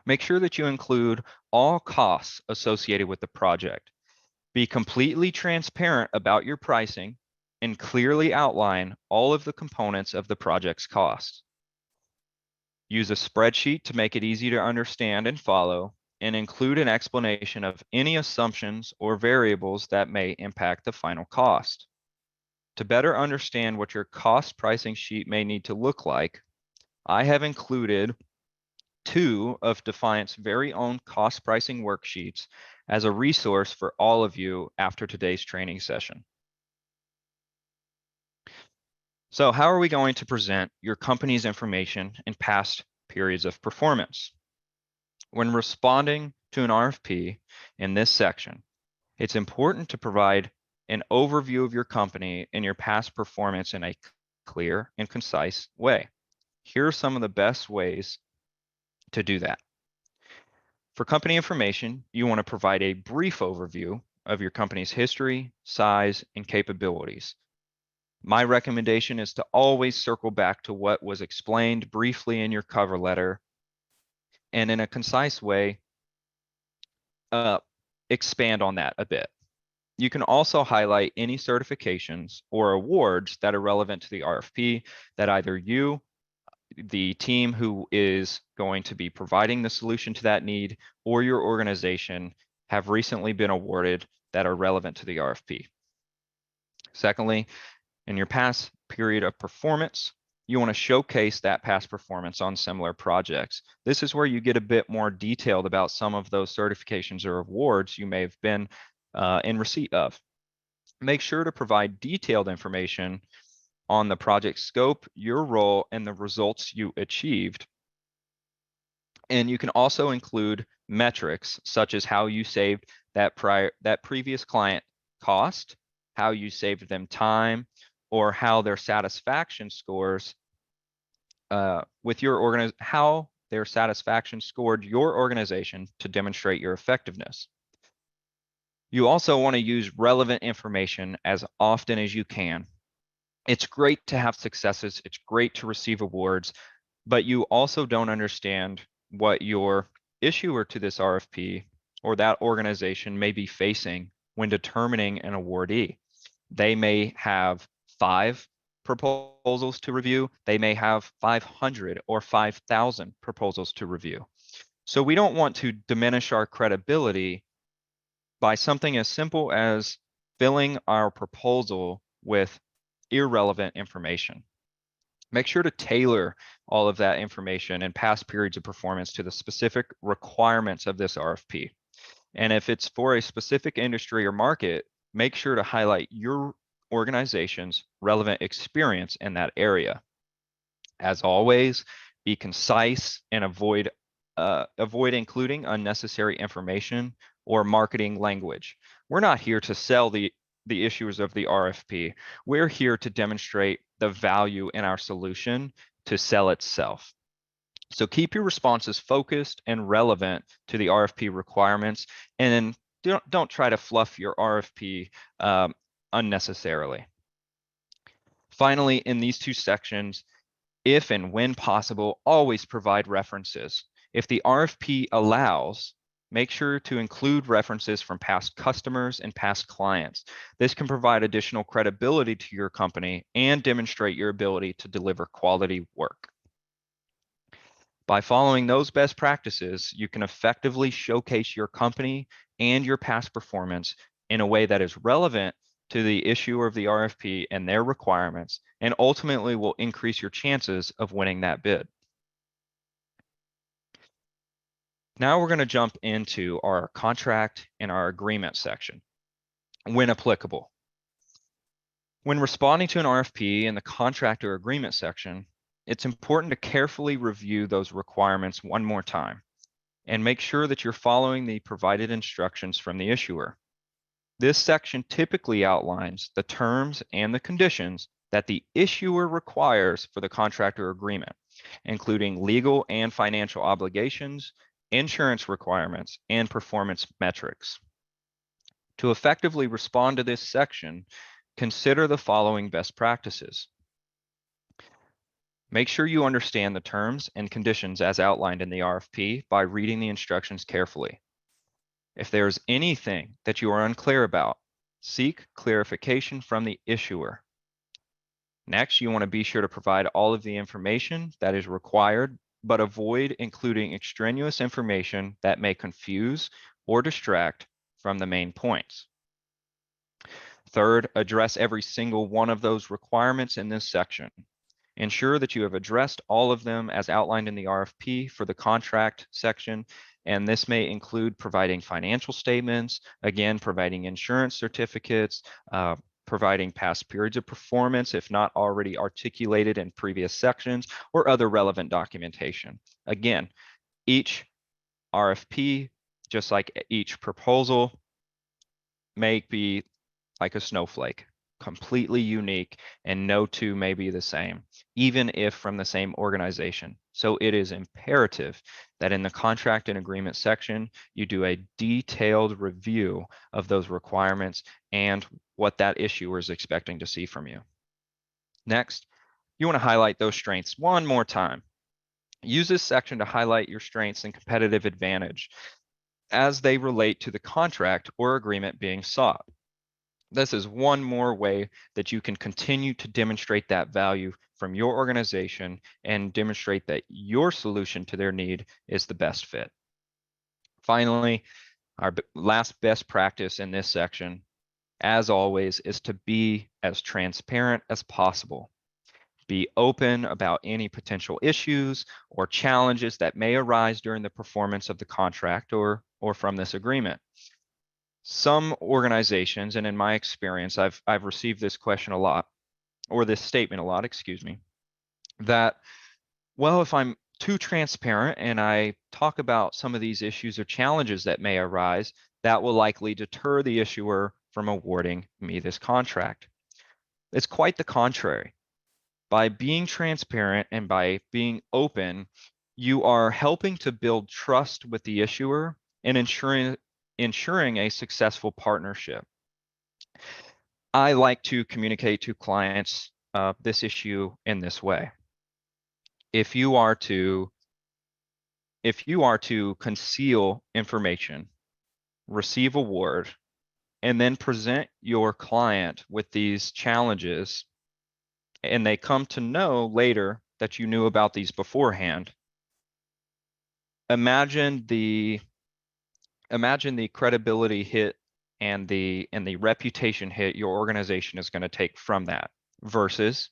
Make sure that you include all costs associated with the project. Be completely transparent about your pricing and clearly outline all of the components of the project's costs. Use a spreadsheet to make it easy to understand and follow, and include an explanation of any assumptions or variables that may impact the final cost. To better understand what your cost pricing sheet may need to look like, I have included 2 of Defiant's very own cost pricing worksheets as a resource for all of you after today's training session. So how are we going to present your company's information in past periods of performance? When responding to an RFP in this section, it's important to provide an overview of your company and your past performance in a clear and concise way. Here are some of the best ways to do that. For company information, you want to provide a brief overview of your company's history, size, and capabilities. My recommendation is to always circle back to what was explained briefly in your cover letter and in a concise way, expand on that a bit. You can also highlight any certifications or awards that are relevant to the RFP that either you, the team who is going to be providing the solution to that need, or your organization have recently been awarded that are relevant to the RFP. Secondly, in your past period of performance, you want to showcase that past performance on similar projects. This is where you get a bit more detailed about some of those certifications or awards you may have been in receipt of. Make sure to provide detailed information on the project scope, your role, and the results you achieved. And you can also include metrics such as how you saved that previous client cost, how you saved them time, or how their satisfaction scores with your how their satisfaction scored your organization to demonstrate your effectiveness. You also want to use relevant information as often as you can. It's great to have successes, it's great to receive awards, but you also don't understand what your issuer to this RFP or that organization may be facing when determining an awardee. They may have 5 proposals to review. They may have 500 or 5,000 proposals to review. So we don't want to diminish our credibility by something as simple as filling our proposal with irrelevant information. Make sure to tailor all of that information and past periods of performance to the specific requirements of this RFP. And if it's for a specific industry or market, make sure to highlight your organization's relevant experience in that area. As always, be concise and avoid including unnecessary information or marketing language. We're not here to sell the issuers of the RFP. We're here to demonstrate the value in our solution to sell itself. So keep your responses focused and relevant to the RFP requirements, and don't try to fluff your RFP unnecessarily. Finally, in these 2 sections, if and when possible, always provide references. If the RFP allows, make sure to include references from past customers and past clients. This can provide additional credibility to your company and demonstrate your ability to deliver quality work. By following those best practices, you can effectively showcase your company and your past performance in a way that is relevant to the issuer of the RFP and their requirements, and ultimately will increase your chances of winning that bid. Now we're going to jump into our contract and our agreement section, when applicable. When responding to an RFP in the contract or agreement section, it's important to carefully review those requirements one more time and make sure that you're following the provided instructions from the issuer. This section typically outlines the terms and the conditions that the issuer requires for the contract or agreement, including legal and financial obligations, insurance requirements, and performance metrics. To effectively respond to this section, consider the following best practices. Make sure you understand the terms and conditions as outlined in the RFP by reading the instructions carefully. If there's anything that you are unclear about, seek clarification from the issuer. Next, you want to be sure to provide all of the information that is required, but avoid including extraneous information that may confuse or distract from the main points. Third, address every single one of those requirements in this section. Ensure that you have addressed all of them as outlined in the RFP for the contract section, And this may include providing financial statements, again, providing insurance certificates, providing past periods of performance, if not already articulated in previous sections, or other relevant documentation. Again, each RFP, just like each proposal, may be like a snowflake, completely unique, and no two may be the same, even if from the same organization. So it is imperative that in the contract and agreement section, you do a detailed review of those requirements and what that issuer is expecting to see from you. Next, you want to highlight those strengths one more time. Use this section to highlight your strengths and competitive advantage as they relate to the contract or agreement being sought. This is one more way that you can continue to demonstrate that value from your organization and demonstrate that your solution to their need is the best fit. Finally, our last best practice in this section, as always, is to be as transparent as possible. Be open about any potential issues or challenges that may arise during the performance of the contract or from this agreement. Some organizations, and in my experience, I've received this question a lot, or this statement a lot, excuse me, that, well, if I'm too transparent and I talk about some of these issues or challenges that may arise, that will likely deter the issuer from awarding me this contract. It's quite the contrary. By being transparent and by being open, you are helping to build trust with the issuer and ensuring a successful partnership. I like to communicate to clients this issue in this way. If you are to conceal information, receive award, and then present your client with these challenges, and they come to know later that you knew about these beforehand, imagine the credibility hit and the reputation hit your organization is going to take from that, versus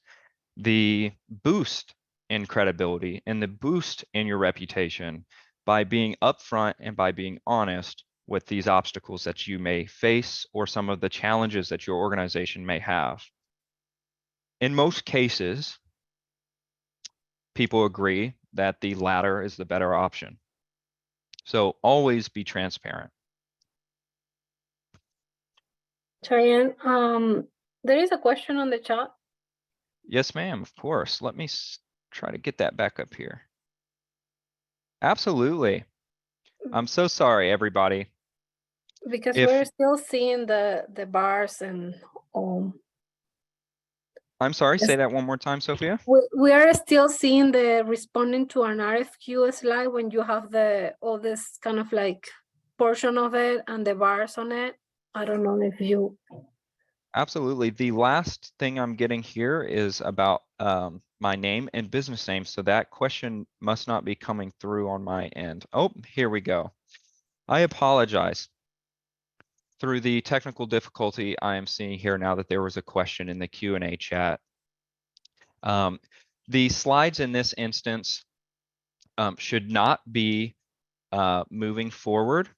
the boost in credibility and the boost in your reputation by being upfront and by being honest with these obstacles that you may face or some of the challenges that your organization may have. In most cases, people agree that the latter is the better option. So always be transparent. Cheyenne, there is a question on the chat. Yes, ma'am, of course. Let me try to get that back up here. Absolutely. I'm so sorry, everybody. Because we're still seeing the bars and I'm sorry, say that one more time, Sophia. we are still seeing the responding to an RFQ slide when you have all this kind of like portion of it and the bars on it. I don't know if you. Absolutely. The last thing I'm getting here is about my name and business name. So that question must not be coming through on my end. Oh, here we go. I apologize. Through the technical difficulty, I am seeing here now that there was a question in the Q&A chat. The slides in this instance should not be moving forward,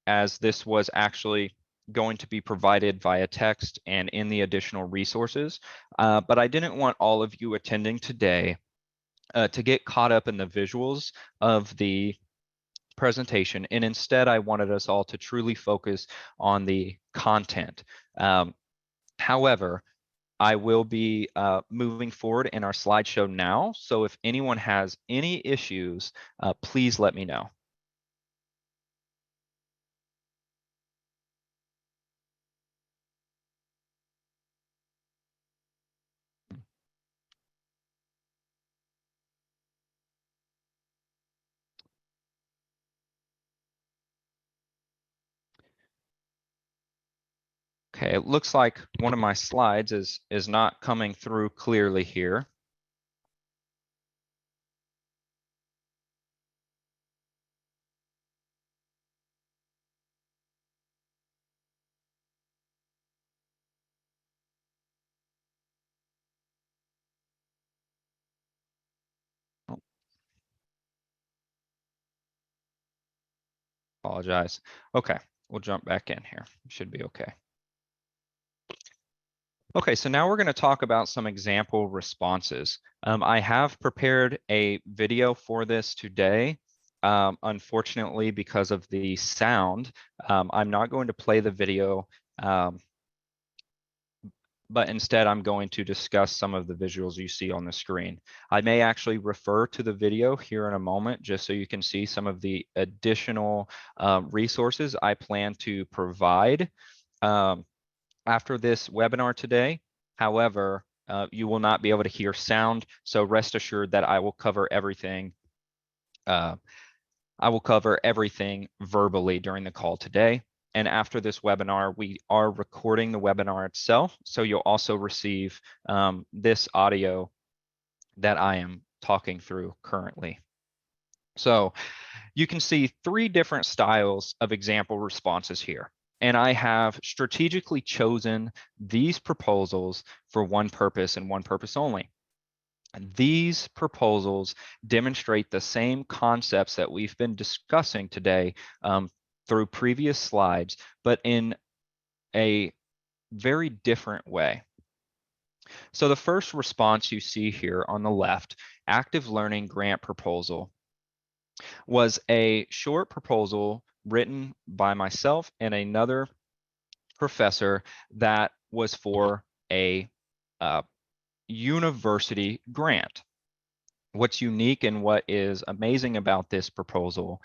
as this was actually going to be provided via text and in the additional resources. But I didn't want all of you attending today to get caught up in the visuals of the presentation, and instead I wanted us all to truly focus on the content. However, I will be moving forward in our slideshow now, so if anyone has any issues, please let me know. Okay, it looks like one of my slides is not coming through clearly here. apologize. Okay, we'll jump back in here. Should be okay. Okay, so now we're going to talk about some example responses. I have prepared a video for this today. Unfortunately, because of the sound, I'm not going to play the video, but instead I'm going to discuss some of the visuals you see on the screen. I may actually refer to the video here in a moment, just so you can see some of the additional resources I plan to provide after this webinar today. However, you will not be able to hear sound, so rest assured that I will cover everything. I will cover everything verbally during the call today. And after this webinar, we are recording the webinar itself, so you'll also receive this audio that I am talking through currently. So you can see 3 different styles of example responses here. And I have strategically chosen these proposals for one purpose and one purpose only. These proposals demonstrate the same concepts that we've been discussing today through previous slides, but in a very different way. So the first response you see here on the left, active learning grant proposal, was a short proposal written by myself and another professor that was for a university grant. What's unique and what is amazing about this proposal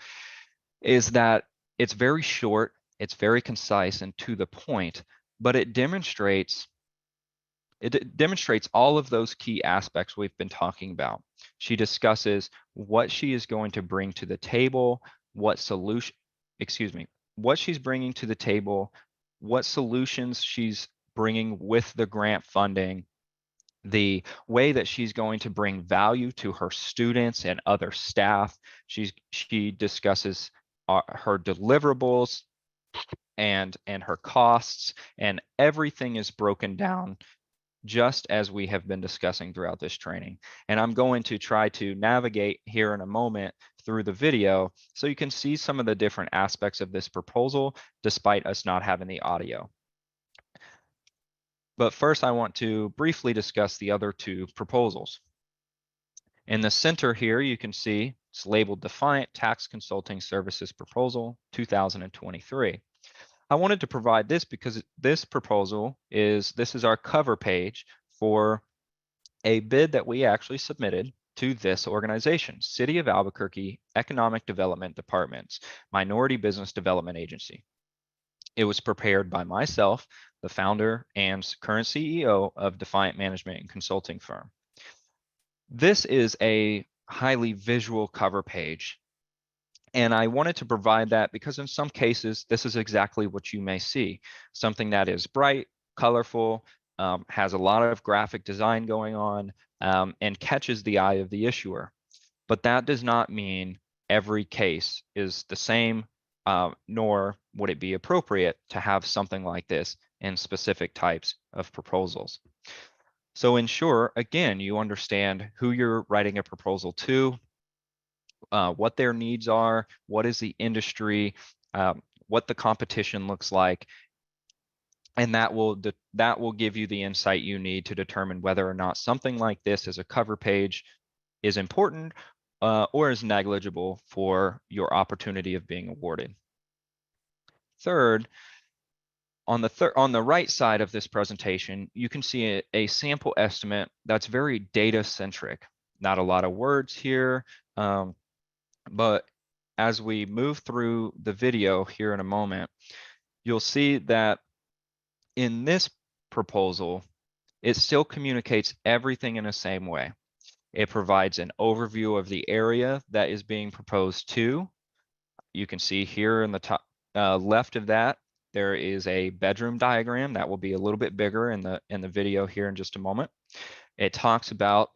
is that it's very short, it's very concise and to the point, but it demonstrates all of those key aspects we've been talking about. She discusses what she is going to bring to the table, what she's bringing to the table, what solutions she's bringing with the grant funding, the way that she's going to bring value to her students and other staff. She discusses her deliverables and her costs, and everything is broken down just as we have been discussing throughout this training. And I'm going to try to navigate here in a moment through the video so you can see some of the different aspects of this proposal despite us not having the audio. But first, I want to briefly discuss the other 2 proposals. In the center here, you can see it's labeled Defiant Tax Consulting Services Proposal 2023. I wanted to provide this because this proposal is our cover page for a bid that we actually submitted to this organization, City of Albuquerque Economic Development Department's Minority Business Development Agency. It was prepared by myself, the founder and current CEO of Defiant Management and Consulting Firm. This is a highly visual cover page, and I wanted to provide that because in some cases, this is exactly what you may see. Something that is bright, colorful, has a lot of graphic design going on, and catches the eye of the issuer. But that does not mean every case is the same, nor would it be appropriate to have something like this in specific types of proposals. So ensure, again, you understand who you're writing a proposal to, what their needs are, what is the industry, what the competition looks like, and that will give you the insight you need to determine whether or not something like this as a cover page is important or is negligible for your opportunity of being awarded. Third, on the right side of this presentation, you can see a sample estimate that's very data centric. Not a lot of words here, but as we move through the video here in a moment, you'll see that in this proposal, it still communicates everything in the same way. It provides an overview of the area that is being proposed to. You can see here in the top left of that, there is a bedroom diagram that will be a little bit bigger in the video here in just a moment. It talks about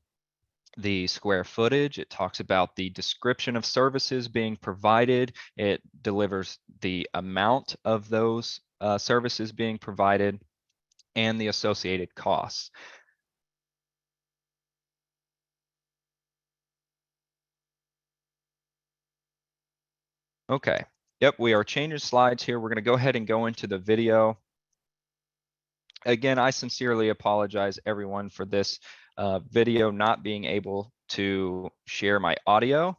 the square footage. It talks about the description of services being provided. It delivers the amount of those services being provided and the associated costs. Okay, Yep, we are changing slides here. We're going to go ahead and go into the video. Again, I sincerely apologize, everyone, for this video not being able to share my audio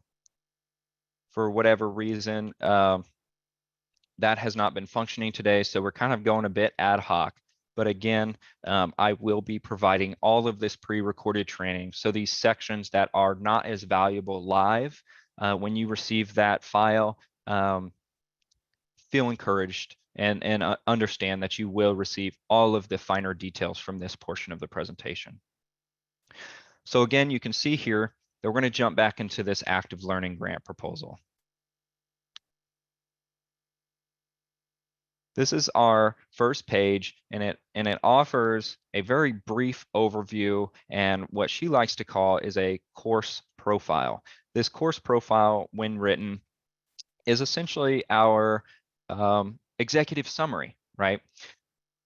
for whatever reason. That has not been functioning today, so we're kind of going a bit ad hoc. But again, I will be providing all of this pre-recorded training. So these sections that are not as valuable live, when you receive that file, feel encouraged and understand that you will receive all of the finer details from this portion of the presentation. So again, you can see here that we're going to jump back into this active learning grant proposal. This is our first page, and it offers a very brief overview and what she likes to call is a course profile. This course profile, when written, is essentially our executive summary, right?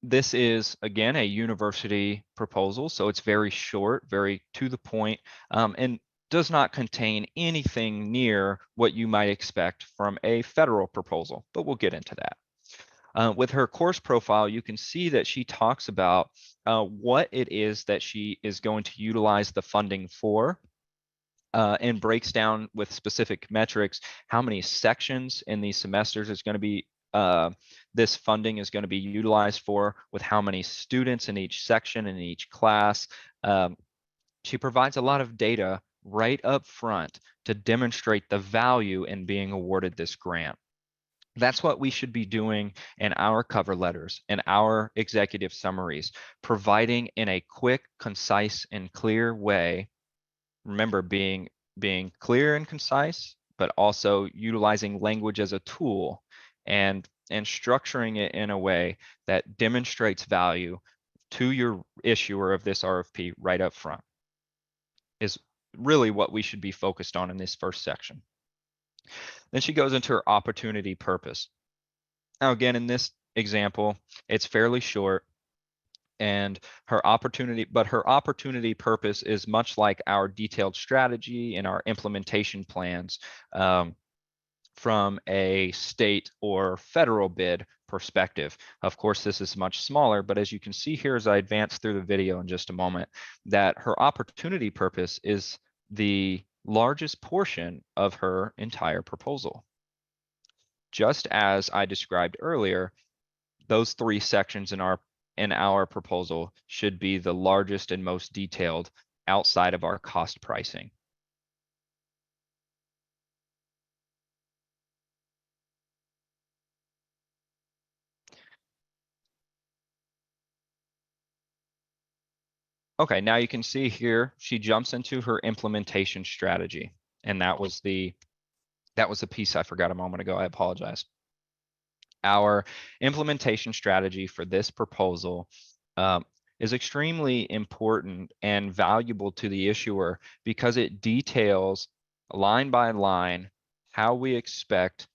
This is, again, a university proposal, so it's very short, very to the point, and does not contain anything near what you might expect from a federal proposal, but we'll get into that. With her course profile, you can see that she talks about what it is that she is going to utilize the funding for, and breaks down with specific metrics how many sections in these semesters is going to be this funding is going to be utilized for, with how many students in each section in each class. She provides a lot of data right up front to demonstrate the value in being awarded this grant. That's what we should be doing in our cover letters, in our executive summaries, providing in a quick, concise, and clear way. Remember, being clear and concise, but also utilizing language as a tool and structuring it in a way that demonstrates value to your issuer of this RFP right up front is really what we should be focused on in this first section. Then she goes into her opportunity purpose. Now, again, in this example, it's fairly short, and her opportunity purpose is much like our detailed strategy and our implementation plans from a state or federal bid perspective. Of course, this is much smaller, but as you can see here as I advance through the video in just a moment, that her opportunity purpose is the largest portion of her entire proposal. Just as I described earlier, those three sections in our proposal should be the largest and most detailed outside of our cost pricing. Okay, now you can see here, she jumps into her implementation strategy. And that was the piece I forgot a moment ago. I apologize. Our implementation strategy for this proposal is extremely important and valuable to the issuer because it details line by line how we expect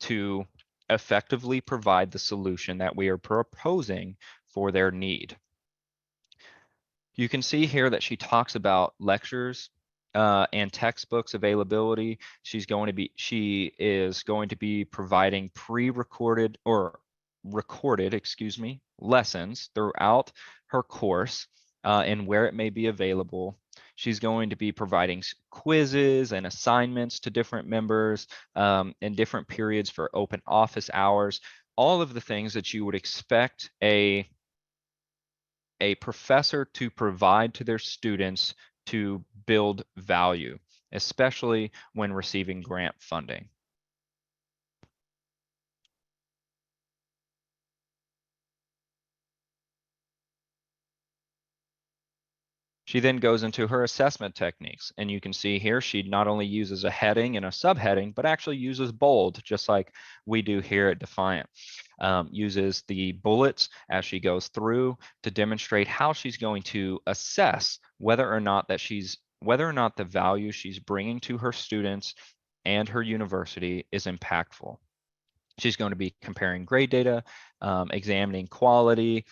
to effectively provide the solution that we are proposing for their need. You can see here that she talks about lectures and textbooks availability. She is going to be providing pre-recorded or recorded, lessons throughout her course and where it may be available. She's going to be providing quizzes and assignments to different members in different periods for open office hours, all of the things that you would expect a professor to provide to their students to build value, especially when receiving grant funding. She then goes into her assessment techniques, and you can see here she not only uses a heading and a subheading, but actually uses bold, just like we do here at Defiant. Uses the bullets as she goes through to demonstrate how she's going to assess whether or not the value she's bringing to her students and her university is impactful. She's going to be comparing grade data, examining quality,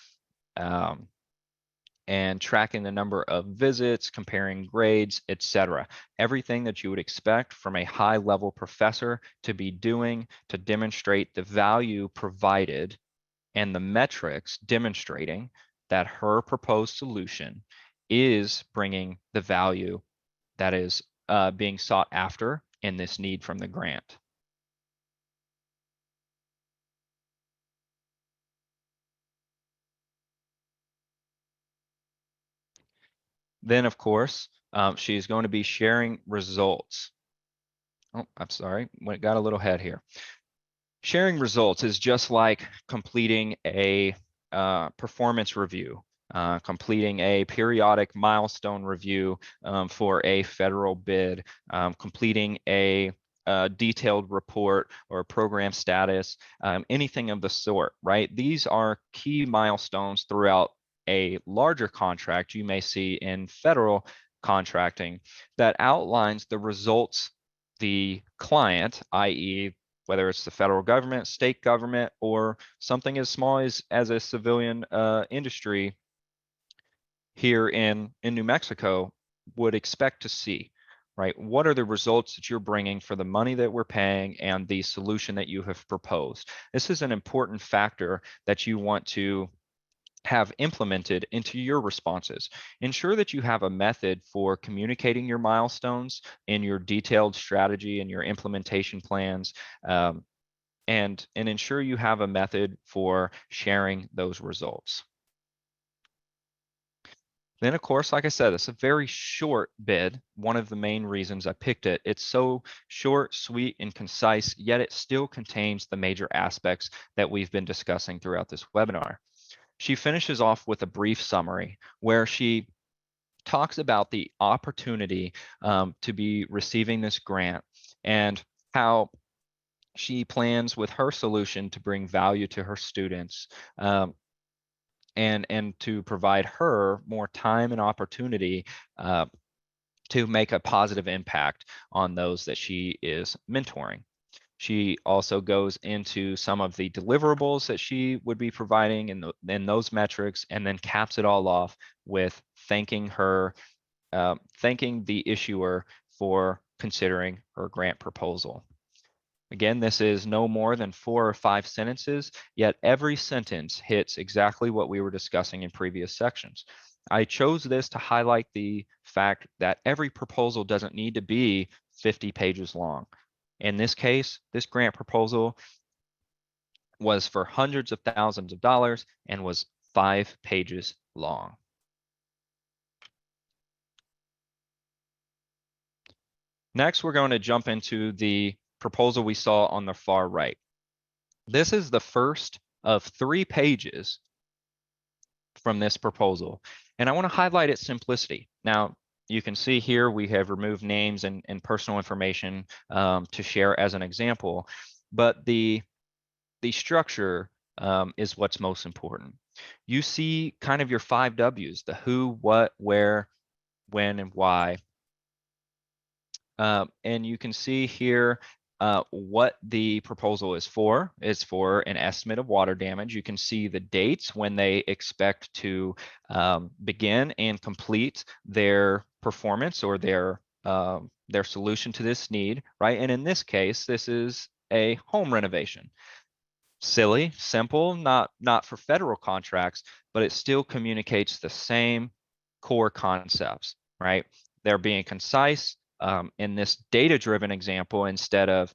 and tracking the number of visits, comparing grades, etc. Everything that you would expect from a high-level professor to be doing to demonstrate the value provided and the metrics demonstrating that her proposed solution is bringing the value that is being sought after in this need from the grant. Then, of course, she's going to be sharing results. Oh, I'm sorry, got a little head here. Sharing results is just like completing a performance review, completing a periodic milestone review for a federal bid, completing a detailed report or program status, anything of the sort, right? These are key milestones throughout a larger contract you may see in federal contracting that outlines the results the client, i.e., whether it's the federal government, state government, or something as small as a civilian industry here in New Mexico would expect to see, right? What are the results that you're bringing for the money that we're paying and the solution that you have proposed? This is an important factor that you want to have implemented into your responses. Ensure that you have a method for communicating your milestones in your detailed strategy and your implementation plans, and ensure you have a method for sharing those results. Then, of course, like I said, it's a very short bid. One of the main reasons I picked it. It's so short, sweet, and concise, yet it still contains the major aspects that we've been discussing throughout this webinar. She finishes off with a brief summary where she talks about the opportunity to be receiving this grant and how she plans with her solution to bring value to her students and to provide her more time and opportunity to make a positive impact on those that she is mentoring. She also goes into some of the deliverables that she would be providing in those metrics, and then caps it all off with thanking the issuer for considering her grant proposal. Again, this is no more than 4 or 5 sentences, yet every sentence hits exactly what we were discussing in previous sections. I chose this to highlight the fact that every proposal doesn't need to be 50 pages long. In this case, this grant proposal was for hundreds of thousands of dollars and was 5 pages long. Next, we're going to jump into the proposal we saw on the far right. This is the first of 3 pages from this proposal, and I want to highlight its simplicity. Now, you can see here we have removed names and personal information to share as an example, but the structure is what's most important. You see kind of your 5 W's, the who, what, where, when, and why. And you can see here what the proposal is for. It's for an estimate of water damage. You can see the dates when they expect to begin and complete their performance or their solution to this need, right? And in this case, this is a home renovation. Silly, simple, not for federal contracts, but it still communicates the same core concepts, right? They're being concise. In this data-driven example, instead of,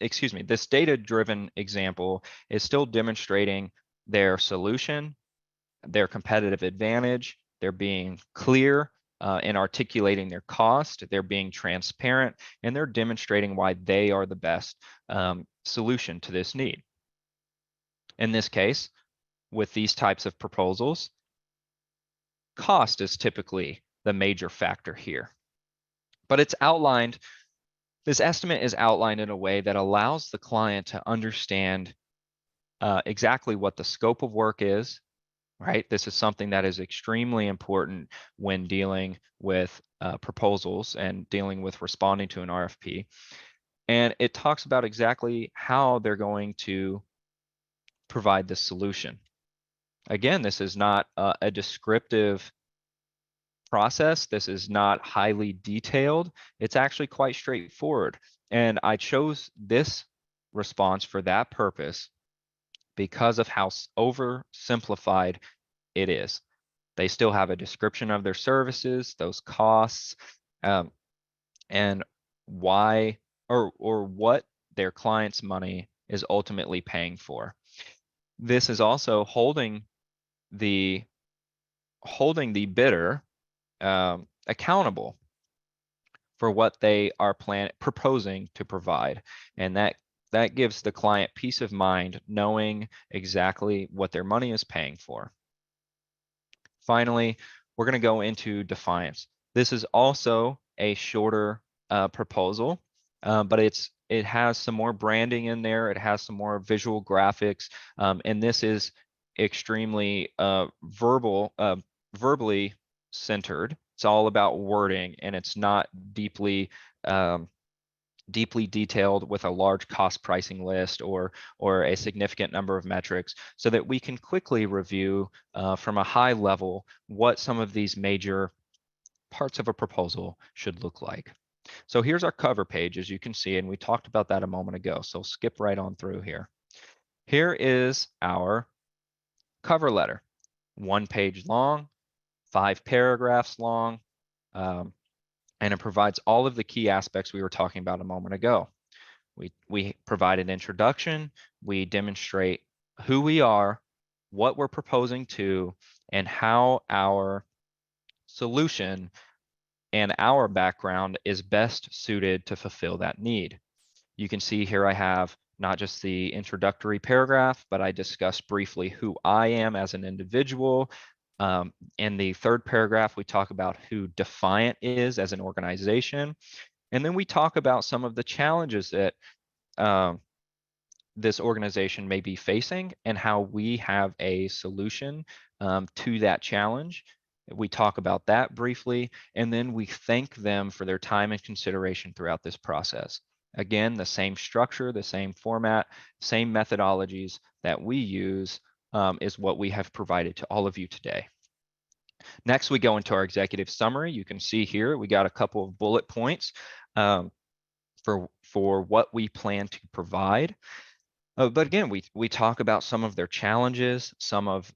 this data-driven example is still demonstrating their solution, their competitive advantage, they're being clear in articulating their cost, they're being transparent, and they're demonstrating why they are the best solution to this need. In this case, with these types of proposals, cost is typically the major factor here. But it's outlined, this estimate is outlined in a way that allows the client to understand exactly what the scope of work is, right? This is something that is extremely important when dealing with proposals and dealing with responding to an RFP. And it talks about exactly how they're going to provide this solution. Again, this is not a descriptive process. This is not highly detailed. It's actually quite straightforward. And I chose this response for that purpose because of how oversimplified it is. They still have a description of their services, those costs, and why or what their client's money is ultimately paying for. This is also holding the bidder accountable for what they are proposing to provide, and that gives the client peace of mind knowing exactly what their money is paying for. Finally, we're going to go into defiance. This is also a shorter proposal, but it has some more branding in there. It has some more visual graphics, and this is extremely verbally centered. It's all about wording, and it's not deeply detailed with a large cost pricing list or a significant number of metrics, so that we can quickly review from a high level what some of these major parts of a proposal should look like. So here's our cover page, as you can see, and we talked about that a moment ago. So skip right on through here. Here is our cover letter, 1 page long, 5 paragraphs long, and it provides all of the key aspects we were talking about a moment ago. We provide an introduction, we demonstrate who we are, what we're proposing to, and how our solution and our background is best suited to fulfill that need. You can see here I have not just the introductory paragraph, but I discuss briefly who I am as an individual. In the third paragraph, we talk about who Defiant is as an organization. And then we talk about some of the challenges that this organization may be facing and how we have a solution to that challenge. We talk about that briefly, and then we thank them for their time and consideration throughout this process. Again, the same structure, the same format, same methodologies that we use is what we have provided to all of you today. Next, we go into our executive summary. You can see here we got a couple of bullet points for what we plan to provide. But again, we talk about some of their challenges, some of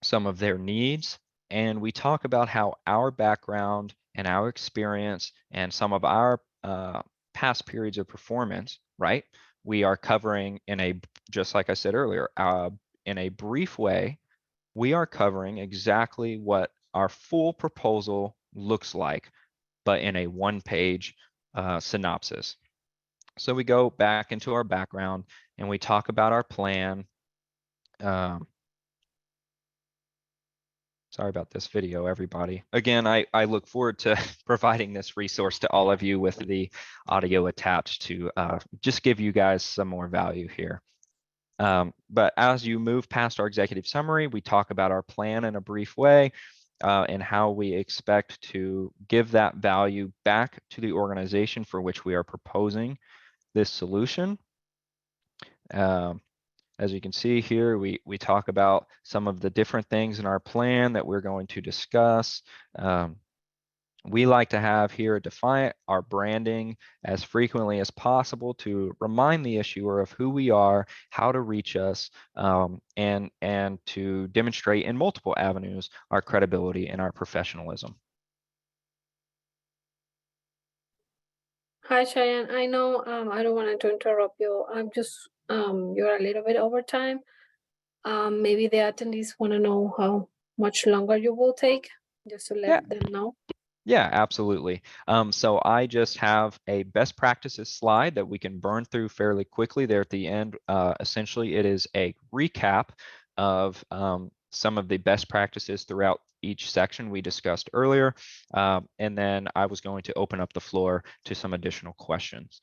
their needs, and we talk about how our background and our experience and some of our past periods of performance, right? We are covering just like I said earlier, in a brief way, we are covering exactly what our full proposal looks like, but in a 1-page synopsis. So we go back into our background and we talk about our plan. Sorry about this video, everybody. Again, I look forward to providing this resource to all of you with the audio attached to just give you guys some more value here. But as you move past our executive summary, we talk about our plan in a brief way and how we expect to give that value back to the organization for which we are proposing this solution. As you can see here, we talk about some of the different things in our plan that we're going to discuss. We like to have here define our branding as frequently as possible to remind the issuer of who we are, how to reach us, and to demonstrate in multiple avenues our credibility and our professionalism. Hi, Cheyenne. I know I don't want to interrupt you. I'm just you're a little bit over time. Maybe the attendees want to know how much longer you will take, just to let them know. Yeah, absolutely. So I just have a best practices slide that we can burn through fairly quickly there at the end. Essentially, it is a recap of some of the best practices throughout each section we discussed earlier. And then I was going to open up the floor to some additional questions.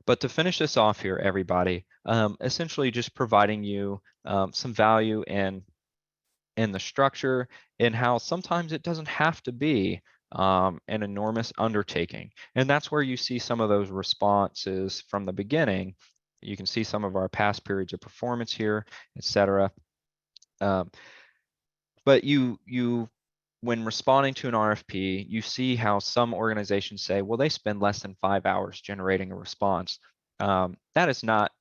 But to finish this off here, everybody, essentially just providing you some value in the structure and how sometimes it doesn't have to be an enormous undertaking. And that's where you see some of those responses from the beginning You can see some of our past periods of performance here, etc. But when responding to an RFP, you see how some organizations say, well, they spend less than 5 hours generating a response. That is not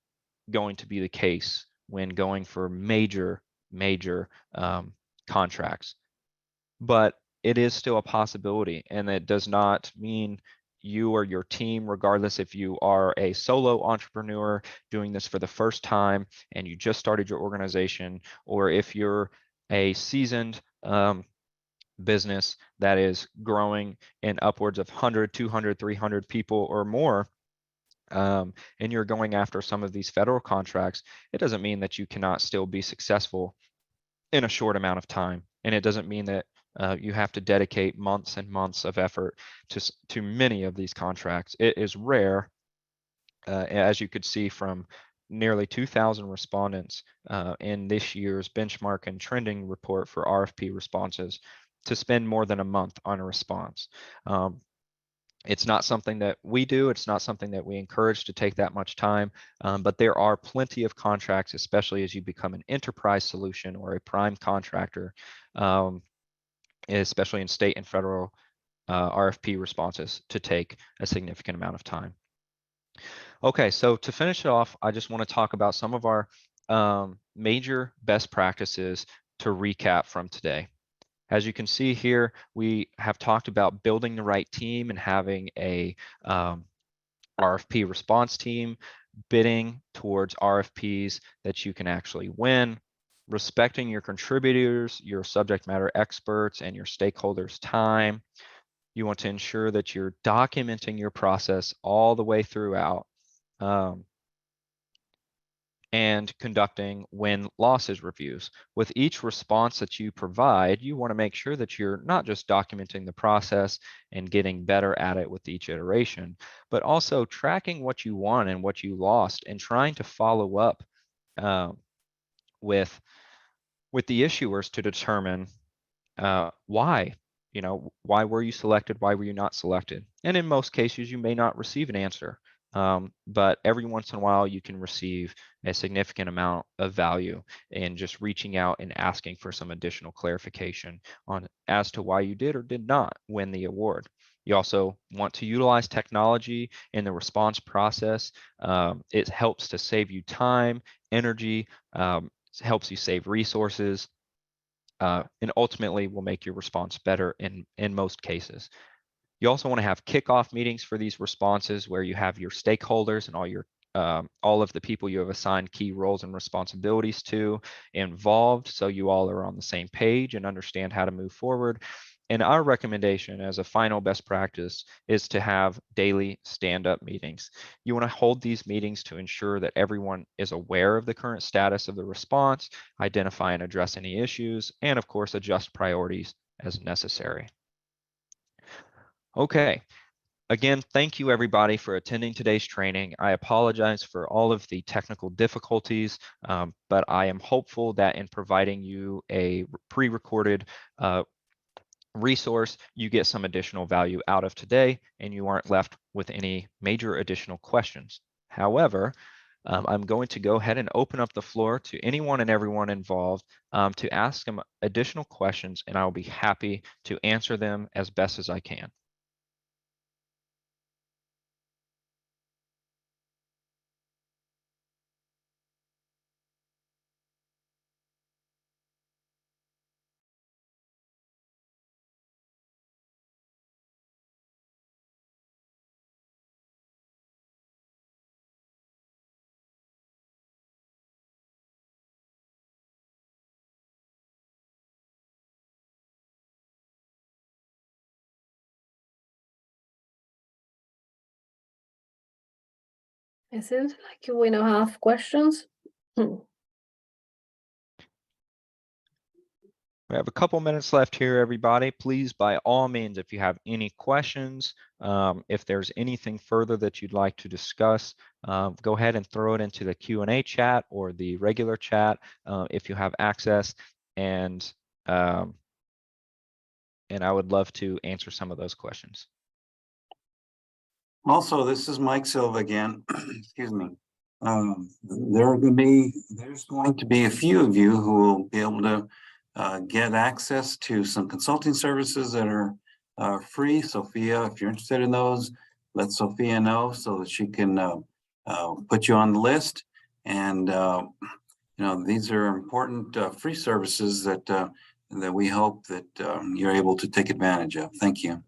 going to be the case when going for major contracts. But it is still a possibility, and it does not mean you or your team, regardless if you are a solo entrepreneur doing this for the first time and you just started your organization, or if you're a seasoned business that is growing in upwards of 100, 200, 300 people or more, and you're going after some of these federal contracts, it doesn't mean that you cannot still be successful in a short amount of time. And it doesn't mean that you have to dedicate months and months of effort to many of these contracts. It is rare, as you could see from nearly 2,000 respondents in this year's benchmark and trending report for RFP responses, to spend more than a month on a response. It's not something that we do. It's not something that we encourage to take that much time, but there are plenty of contracts, especially as you become an enterprise solution or a prime contractor, especially in state and federal RFP responses, to take a significant amount of time. Okay, so to finish it off, I just want to talk about some of our major best practices to recap from today. As you can see here, we have talked about building the right team and having a RFP response team, bidding towards RFPs that you can actually win, respecting your contributors, your subject matter experts, and your stakeholders' time. You want to ensure that you're documenting your process all the way throughout, and conducting win-losses reviews. With each response that you provide, you want to make sure that you're not just documenting the process and getting better at it with each iteration, but also tracking what you won and what you lost, and trying to follow up with the issuers to determine why. Why were you selected? Why were you not selected? And in most cases, you may not receive an answer. But every once in a while, you can receive a significant amount of value in just reaching out and asking for some additional clarification on as to why you did or did not win the award. You also want to utilize technology in the response process. It helps to save you time, energy, helps you save resources, and ultimately will make your response better in most cases. You also want to have kickoff meetings for these responses, where you have your stakeholders and all of the people you have assigned key roles and responsibilities to involved, so you all are on the same page and understand how to move forward. And our recommendation as a final best practice is to have daily stand-up meetings. You want to hold these meetings to ensure that everyone is aware of the current status of the response, identify and address any issues, and of course adjust priorities as necessary. Okay, again, thank you everybody for attending today's training. I apologize for all of the technical difficulties, but I am hopeful that in providing you a pre-recorded resource, you get some additional value out of today and you aren't left with any major additional questions. However, I'm going to go ahead and open up the floor to anyone and everyone involved to ask them additional questions, and I'll be happy to answer them as best as I can. It seems like we don't have questions. We have a couple minutes left here, everybody. Please, by all means, if you have any questions, if there's anything further that you'd like to discuss, go ahead and throw it into the Q&A chat or the regular chat if you have access, and I would love to answer some of those questions. Also, this is Mike Silva again. Excuse me. there's going to be a few of you who will be able to get access to some consulting services that are free. Sophia, if you're interested in those, let Sophia know so that she can put you on the list. And these are important free services that we hope that you're able to take advantage of. Thank you.